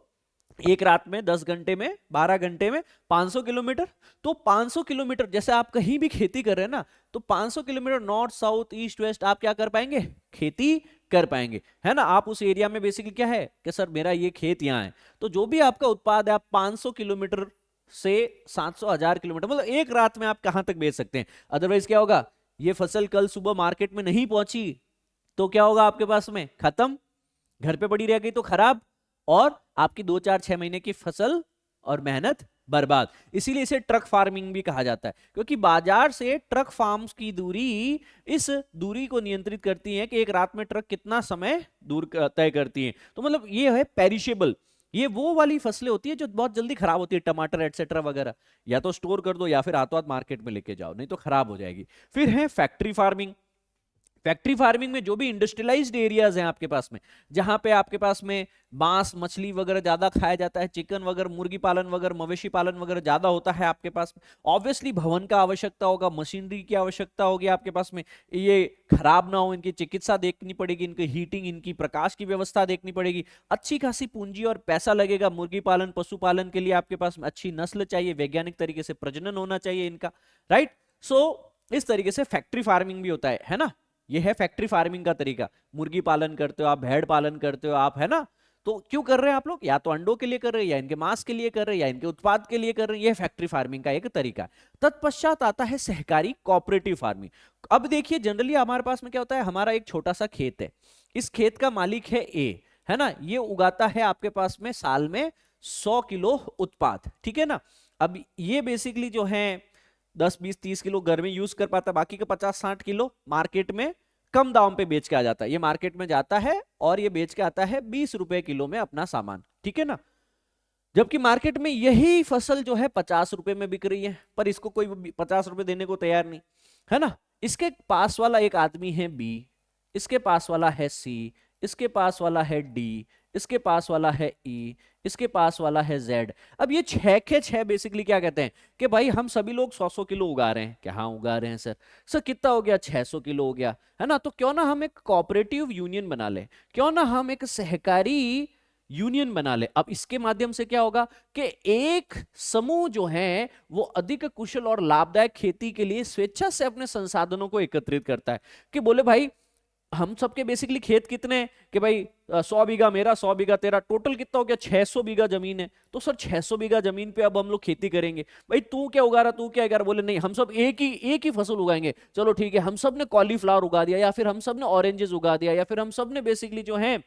एक रात में 10 घंटे में 12 घंटे में 500 किलोमीटर। तो 500 किलोमीटर जैसे आप कहीं भी खेती कर रहे हैं ना, तो 500 kilometre north south east west आप क्या कर पाएंगे, खेती कर पाएंगे, है ना। आप उस एरिया में बेसिकली क्या है कि सर मेरा ये खेत यहाँ है, तो जो भी आपका उत्पाद है आप 500 किलोमीटर से 700-1000 किलोमीटर, मतलब एक रात में आप कहां तक बेच सकते हैं। अदरवाइज क्या होगा, ये फसल कल सुबह मार्केट में नहीं पहुंची तो क्या होगा, आपके पास में खत्म, घर पे पड़ी रह गई तो खराब, और आपकी 2-4-6 महीने की फसल और मेहनत बर्बाद। इसीलिए इसे ट्रक फार्मिंग भी कहा जाता है, क्योंकि बाजार से ट्रक फार्म्स की दूरी इस दूरी को नियंत्रित करती है कि एक रात में ट्रक कितना समय दूर तय करती है। तो मतलब ये है पेरिशेबल, ये वो वाली फसलें होती है जो बहुत जल्दी खराब होती है, टमाटर एटसेट्रा वगैरह, या तो स्टोर कर दो या फिर हाथों हाथ मार्केट में लेके जाओ, नहीं तो खराब हो जाएगी। फिर है फैक्ट्री फार्मिंग। फैक्ट्री फार्मिंग में जो भी इंडस्ट्रियलाइज्ड एरियाज हैं आपके पास में, जहां पे आपके पास में मांस मछली वगैरह ज्यादा खाया जाता है, चिकन वगैरह, मुर्गी पालन वगैरह, मवेशी पालन वगैरह ज्यादा होता है आपके पास में, ऑब्वियसली भवन का आवश्यकता होगा, मशीनरी की आवश्यकता होगी आपके पास में, ये खराब ना हो इनकी चिकित्सा देखनी पड़ेगी, इनकी हीटिंग, इनकी प्रकाश की व्यवस्था देखनी पड़ेगी, अच्छी खासी पूंजी और पैसा लगेगा। मुर्गी पालन पशुपालन के लिए आपके पास में अच्छी नस्ल चाहिए, वैज्ञानिक तरीके से प्रजनन होना चाहिए इनका, राइट। सो इस तरीके से फैक्ट्री फार्मिंग भी होता है ना। ये है फैक्ट्री फार्मिंग का तरीका। मुर्गी पालन करते हो आप, भेड़ पालन करते हो आप, है ना। तो क्यों कर रहे हैं आप लोग, या तो अंडों के लिए कर रहे हैं, या इनके मांस के लिए कर रहे हैं, या इनके उत्पाद के लिए कर रहे हैं। ये फैक्ट्री फार्मिंग का एक तरीका है। तत्पश्चात आता है सहकारी कोऑपरेटिव फार्मिंग। अब देखिए जनरली हमारे पास में क्या होता है, हमारा एक छोटा सा खेत है, इस खेत का मालिक है ए, है ना, ये उगाता है आपके पास में साल में 100 किलो उत्पाद, ठीक है ना। अब ये बेसिकली जो है 10-20-30 किलो घर में यूज कर पाता है, बाकी का 50-60 किलो मार्केट में कम दाम पे बेच के आ जाता है। ये मार्केट में जाता है और ये बेच के आता है 20 रुपए किलो में अपना सामान, ठीक है ना। जबकि मार्केट में यही फसल जो है 50 रुपए में बिक रही है, पर इसको कोई 50 रुपए देने को तैयार नहीं, है ना। इसके पास वाला एक आदमी है बी, इसके पास वाला है सी, इसके पास वाला है डी, इसके पास वाला है ई, इसके पास वाला है जेड। अब ये 6 के 6 बेसिकली क्या कहते हैं कि भाई हम सभी लोग 100-100 किलो उगा रहे हैं, क्या हाँ उगा रहे हैं सर। सर कितना हो गया, 600 किलो हो गया, है ना। तो क्यों ना हम एक कोऑपरेटिव यूनियन बना ले, क्यों ना हम एक सहकारी यूनियन बना ले। अब इसके माध्यम से क्या होगा कि एक समूह जो है वो अधिक कुशल और लाभदायक खेती के लिए स्वेच्छा से अपने संसाधनों को एकत्रित करता है, कि बोले भाई हम सबके बेसिकली खेत कितने हैं कि भाई 100 बीघा मेरा, 100 बीघा तेरा, टोटल कितना हो गया 600 बीघा जमीन है। तो सर 600 बीघा जमीन पे अब हम लोग खेती करेंगे, भाई तू क्या उगा रहा, तू क्या उगा रहा, बोले नहीं हम सब एक ही फसल उगाएंगे। चलो ठीक है, हम सब ने कॉलीफ्लावर उगा दिया, या फिर हम सब ने ऑरेंजेस उगा दिया, या फिर हम सब ने बेसिकली जो है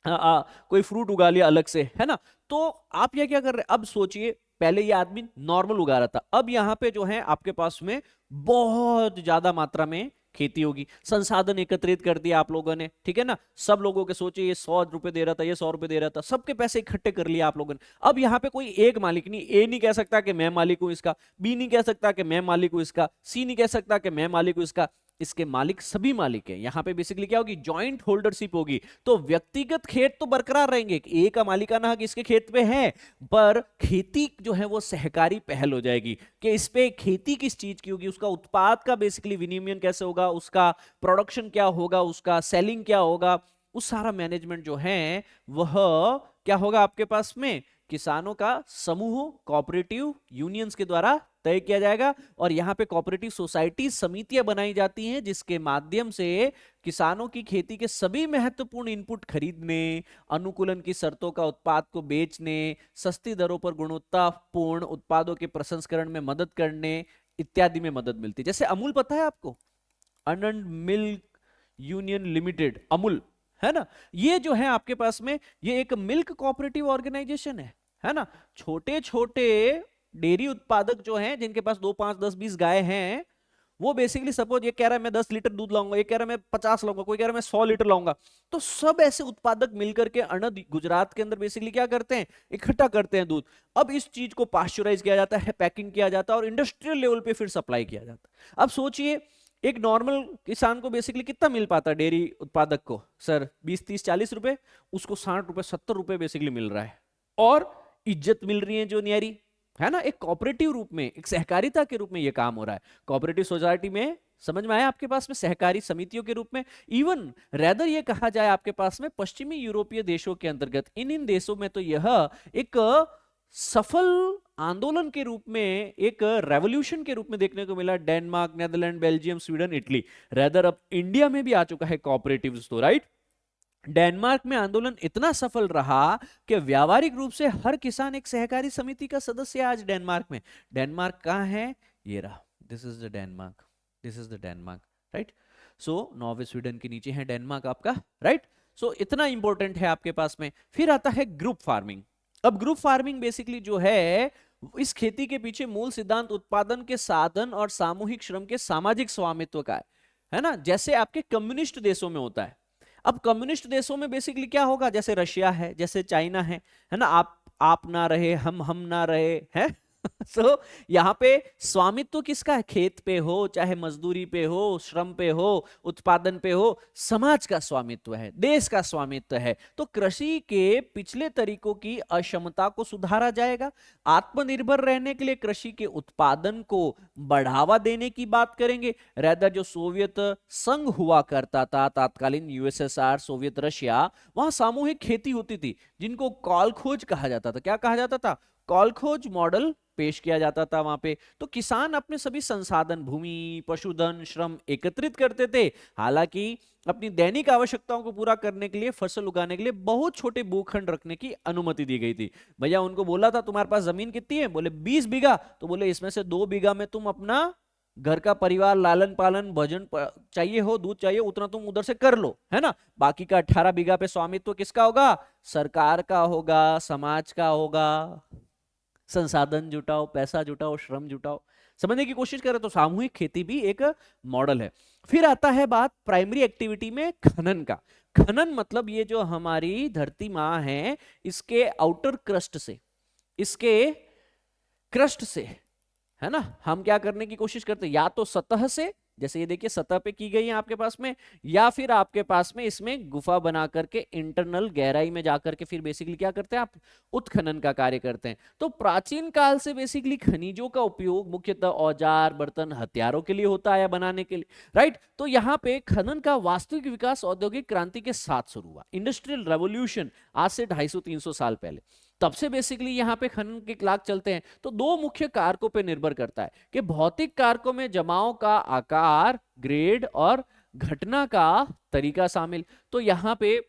कोई फ्रूट उगा लिया अलग से, है ना। तो आप ये क्या कर रहे हैं, अब सोचिए पहले ये आदमी नॉर्मल उगा रहा था, अब यहाँ पे जो है आपके पास में बहुत ज्यादा मात्रा में खेती होगी, संसाधन एकत्रित कर दिया आप लोगों ने, ठीक है ना। सब लोगों के सोचिए, ये 100 रुपए दे रहा था, ये 100 रुपए दे रहा था, सबके पैसे इकट्ठे कर लिया आप लोगों ने। अब यहाँ पे कोई एक मालिक नहीं, ए नहीं कह सकता कि मैं मालिक हूं इसका, बी नहीं कह सकता कि मैं मालिक हूं इसका, सी नहीं कह सकता कि मैं मालिक हूं इसका, इसके मालिक सभी मालिक हैं। यहां पे बेसिकली क्या होगी, जॉइंट होल्डरशिप होगी। तो व्यक्तिगत खेत तो बरकरार रहेंगे, ए का मालिकाना हक इसके खेत पे है, पर खेती जो है वो सहकारी पहल हो जाएगी कि इस पे खेती किस चीज की होगी, उसका उत्पाद का बेसिकली विनिमय कैसे होगा, उसका प्रोडक्शन क्या होगा, उसका सेलिंग क्या होगा, उस सारा मैनेजमेंट जो है वह क्या होगा आपके पास में किसानों का समूह कोऑपरेटिव यूनियंस के द्वारा तय किया जाएगा। और यहां पे कोऑपरेटिव सोसाइटी समितियां बनाई जाती हैं, जिसके माध्यम से किसानों की खेती के सभी महत्वपूर्ण इनपुट खरीदने, अनुकूलन की शर्तों का उत्पाद को बेचने, सस्ती दरों पर गुणवत्तापूर्ण उत्पादों के प्रसंस्करण में मदद करने इत्यादि में मदद मिलती है। जैसे अमूल पता है आपको, आनंद मिल्क यूनियन लिमिटेड, अमूल, है ना। ये जो है आपके पास में ये एक मिल्क कोऑपरेटिव ऑर्गेनाइजेशन है ना। छोटे छोटे डेयरी उत्पादक जो हैं, जिनके पास 2, 5, 10, 20 गाय हैं, वो बेसिकली सपोज ये कह रहा है मैं 10 लीटर दूध लाऊंगा, ये कह रहा है मैं 50 लाऊंगा, कोई कह रहा है मैं 100 लीटर लाऊंगा। तो सब ऐसे उत्पादक मिलकर के अनद गुजरात के अंदर बेसिकली क्या करते हैं, इकट्ठा करते हैं दूध। अब इस चीज को पाश्चराइज किया जाता है, पैकिंग किया जाता है और इंडस्ट्रियल लेवल पे फिर सप्लाई किया जाता है। अब सोचिए एक नॉर्मल किसान को बेसिकली कितना मिल पाता है डेयरी उत्पादक को सर? 20, 30, 40 रुपए, उसको 60 रुपए 70 रुपए बेसिकली मिल रहा है, और इज्जत मिल रही है जो न्यारी, है ना? एक कोऑपरेटिव रूप में, एक सहकारिता के रूप में ये काम हो रहा है। कोऑपरेटिव सोसाइटी में समझ में आया आपके पास में, सहकारी समितियों के रूप में, इवन रेदर ये कहा जाए आपके पास में पश्चिमी यूरोपीय देशों के अंतर्गत, इन देशों में तो यह एक सफल आंदोलन के रूप में, एक रेवोल्यूशन के रूप में देखने को मिला। Denmark, Netherland, Belgium, Sweden, Italy, rather अब इंडिया में भी आ चुका है कोऑपरेटिव्स तो, राइट? डेनमार्क में आंदोलन इतना सफल रहा कि व्यावहारिक रूप से हर किसान एक सहकारी समिति का सदस्य है आज डेनमार्क में। डेनमार्क कहां है? ये रहा, this is the Denmark, this is the Denmark, right? So Norway Sweden के नीचे है डेनमार्क आपका, राइट? सो इतना इंपॉर्टेंट है आपके पास में। फिर आता है ग्रुप फार्मिंग। अब ग्रुप फार्मिंग बेसिकली जो है, इस खेती के पीछे मूल सिद्धांत उत्पादन के साधन और सामूहिक श्रम के सामाजिक स्वामित्व का है ना? जैसे आपके कम्युनिस्ट देशों में होता है। अब कम्युनिस्ट देशों में बेसिकली क्या होगा, जैसे रशिया है, जैसे चाइना है ना? आप ना रहे, हम ना रहे, हैं? सो यहाँ पे स्वामित्व किसका है? खेत पे हो, चाहे मजदूरी पे हो, श्रम पे हो, उत्पादन पे हो, समाज का स्वामित्व है, देश का स्वामित्व है। तो कृषि के पिछले तरीकों की अक्षमता को सुधारा जाएगा। आत्मनिर्भर रहने के लिए कृषि के उत्पादन को बढ़ावा देने की बात करेंगे। रेदर जो सोवियत संघ हुआ करता था, तत्कालीन यूएसएसआर, सोवियत रशिया, वहां सामूहिक खेती होती थी, जिनको कॉलखोज कहा जाता था। क्या कहा जाता था? कॉलखोज मॉडल पेश किया जाता था वहां पे। तो किसान अपने सभी संसाधन, भूमि, पशुधन, श्रम एकत्रित करते थे। हालांकि अपनी दैनिक आवश्यकताओं को पूरा करने के लिए, फसल उगाने के लिए बहुत छोटे भूखंड रखने की अनुमति दी गई थी। भैया उनको बोला था तुम्हारे पास जमीन कितनी है? बोले 20 बीघा। तो बोले इसमें से 2 बीघा में तुम अपना घर का परिवार, लालन पालन, भोजन चाहिए हो, दूध चाहिए, उतना तुम उधर से कर लो, है ना? बाकी का 18 बीघा पे स्वामित्व किसका होगा? सरकार का होगा, समाज का होगा। संसाधन जुटाओ, पैसा जुटाओ, श्रम जुटाओ। समझने की कोशिश करें तो सामूहिक खेती भी एक मॉडल है। फिर आता है बात प्राइमरी एक्टिविटी में खनन का। खनन मतलब ये जो हमारी धरती माँ है, इसके आउटर क्रस्ट से, इसके क्रस्ट से, है ना, हम क्या करने की कोशिश करते हैं? या तो सतह से, जैसे ये देखिए सतह पे की गई है आपके पास में, या फिर आपके पास में इसमें गुफा बना करके इंटरनल गहराई में जाकर के फिर बेसिकली क्या करते हैं आप? उत्खनन का कार्य करते हैं। तो प्राचीन काल से बेसिकली खनिजों का उपयोग मुख्यतः औजार, बर्तन, हथियारों के लिए होता है, बनाने के लिए, राइट? तो यहाँ पे खनन का वास्तविक विकास औद्योगिक क्रांति के साथ शुरू हुआ, इंडस्ट्रियल रेवोल्यूशन, आज से 250-300 साल पहले। तब से बेसिकली यहाँ पे खनन के क्लाक चलते हैं। तो 2 मुख्य कारकों पे निर्भर करता है कि भौतिक कारकों में जमाव का आकार, ग्रेड और घटना का तरीका शामिल। तो यहाँ पे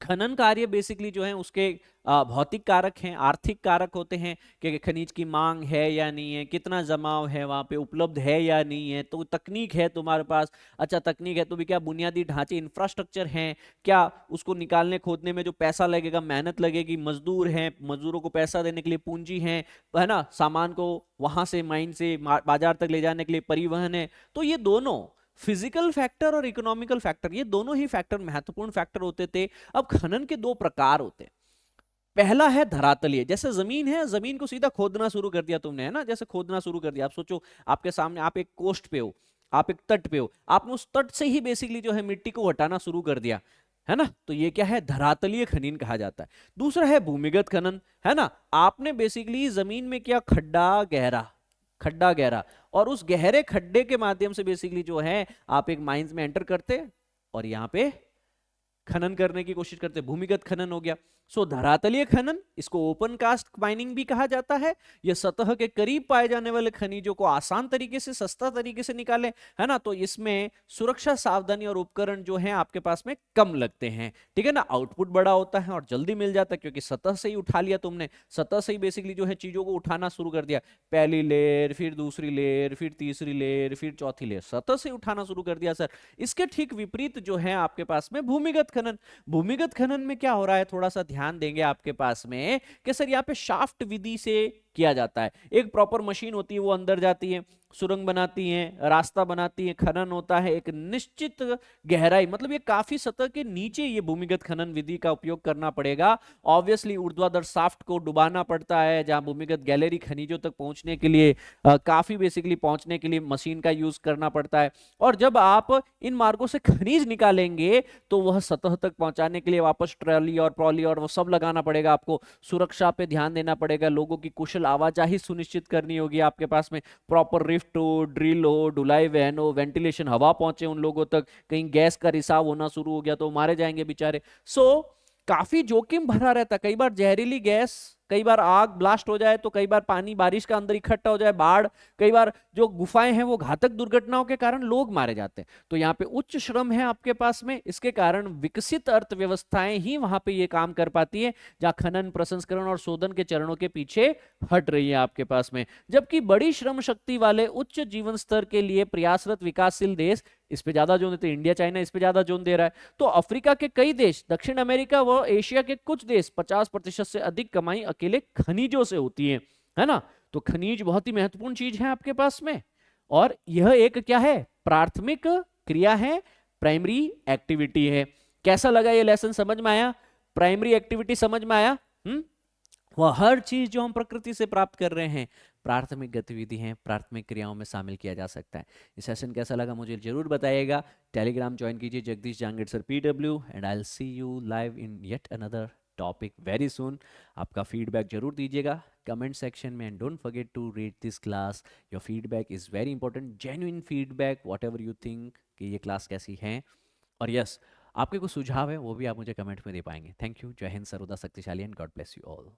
खनन कार्य बेसिकली जो है उसके भौतिक कारक हैं, आर्थिक कारक होते हैं कि खनिज की मांग है या नहीं है, कितना जमाव है वहां पे, उपलब्ध है या नहीं है। तो तकनीक है तुम्हारे पास, अच्छा तकनीक है तो भी क्या बुनियादी ढांचे, इंफ्रास्ट्रक्चर हैं क्या? उसको निकालने खोदने में जो पैसा लगेगा, मेहनत लगेगी, मजदूर हैं, मजदूरों को पैसा देने के लिए पूंजी है ना? सामान को वहां से माइन से बाजार तक ले जाने के लिए परिवहन है। तो ये दोनों फिजिकल फैक्टर और इकोनॉमिकल फैक्टर, ये दोनों ही फैक्टर महत्वपूर्ण फैक्टर होते थे। अब खनन के 2 प्रकार होते हैं। पहला है धरातलीय, जैसे जमीन है, जमीन को सीधा खोदना शुरू कर दिया तुमने, है ना? जैसे खोदना शुरू कर दिया। आप सोचो आपके सामने, आप एक कोस्ट पे हो, आप एक तट पे हो, आपने उस तट से ही बेसिकली जो है मिट्टी को हटाना शुरू कर दिया, है ना? तो ये क्या है? धरातलीय खनन कहा जाता है। दूसरा है भूमिगत खनन, है ना? आपने बेसिकली जमीन में क्या, खड्डा गहरा, और उस गहरे खड्डे के माध्यम से बेसिकली जो है आप एक माइंस में एंटर करते और यहां पे खनन करने की कोशिश करते, भूमिगत खनन हो गया। सो धरातलीय खनन, इसको ओपन कास्ट माइनिंग भी कहा जाता है। यह सतह के करीब पाए जाने वाले खनिजों को आसान तरीके से, सस्ता तरीके से निकाले, है ना? तो इसमें सुरक्षा, सावधानी और उपकरण जो है आपके पास में कम लगते हैं, ठीक है ना? आउटपुट बड़ा होता है और जल्दी मिल जाता है क्योंकि सतह से ही उठा लिया तुमने, सतह से ही बेसिकली जो है चीजों को उठाना शुरू कर दिया। पहली लेयर, फिर दूसरी लेयर, फिर तीसरी लेयर, फिर चौथी लेयर, सतह से उठाना शुरू कर दिया सर। इसके ठीक विपरीत जो है आपके पास में भूमिगत खनन। भूमिगत खनन में क्या हो रहा है, थोड़ा सा ध्यान देंगे आपके पास में कि सर यहाँ पे शाफ्ट विधि से किया जाता है। एक प्रॉपर मशीन होती है, वो अंदर जाती है, सुरंग बनाती है, रास्ता बनाती है, खनन होता है एक निश्चित गहराई, मतलब ये काफी सतह के नीचे ये भूमिगत खनन विधि का उपयोग करना पड़ेगा। ऑब्वियसली ऊर्ध्वाधर शाफ्ट को डुबाना पड़ता है, जहां भूमिगत गैलरी खनिजों तक पहुंचने के लिए काफी बेसिकली पहुंचने के लिए मशीन का यूज करना पड़ता है। और जब आप इन मार्गों से खनिज निकालेंगे तो वह सतह तक पहुंचाने के लिए वापस ट्रॉली और प्रॉली और वो सब लगाना पड़ेगा आपको। सुरक्षा पे ध्यान देना पड़ेगा, लोगों की कुशल आवाजाही सुनिश्चित करनी होगी, आपके पास में प्रॉपर रिफ्ट हो, ड्रिल हो, ढुलाई वहन हो, वेंटिलेशन, हवा पहुंचे उन लोगों तक। कहीं गैस का रिसाव होना शुरू हो गया तो मारे जाएंगे बेचारे। सो काफी जोखिम भरा रहता है। कई बार जहरीली गैस, कई बार आग ब्लास्ट हो जाए, तो कई बार पानी बारिश का अंदर इकट्ठा हो जाए, बाढ़, कई बार जो गुफाएं हैं वो घातक दुर्घटनाओं के कारण लोग मारे जाते हैं। तो यहाँ पे उच्च श्रम है आपके पास में, इसके कारण विकसित अर्थव्यवस्थाएं ही वहां पे ये काम कर पाती है, जहां खनन, प्रसंस्करण और शोधन के चरणों के पीछे हट रही है आपके पास में। जबकि बड़ी श्रम शक्ति वाले उच्च जीवन स्तर के लिए प्रयासरत विकासशील देश इस पे ज्यादा जोन देते हैं। इंडिया, चाइना इस पे ज्यादा जोन दे रहा है। तो अफ्रीका के कई देश, दक्षिण अमेरिका व एशिया के कुछ देश 50% से अधिक कमाई अकेले खनिजों से होती है ना। तो खनिज बहुत ही महत्वपूर्ण चीज है आपके पास में। और यह एक क्या है, प्राथमिक क्रिया है, प्राइमरी एक्टिविटी है। कैसा लगा ये लेसन, समझ में आया? प्राइमरी एक्टिविटी समझ में आया? वह हर चीज जो हम प्रकृति से प्राप्त कर रहे हैं प्राथमिक गतिविधि हैं, प्राथमिक क्रियाओं में शामिल किया जा सकता है। ये सेशन कैसा लगा मुझे जरूर बताइएगा। टेलीग्राम ज्वाइन कीजिए, Jagdish Jangid sir PW, and I will see you live in yet another topic very soon. आपका फीडबैक जरूर दीजिएगा कमेंट सेक्शन में, and don't forget to rate this class. Your feedback is very important, genuine feedback, whatever you think कि ये class कैसी है। और yes, आपके कुछ सुझाव है वो भी आप मुझे कमेंट में दे पाएंगे। Thank you. जय हिंद, सर्वदा शक्तिशाली, and God bless you all.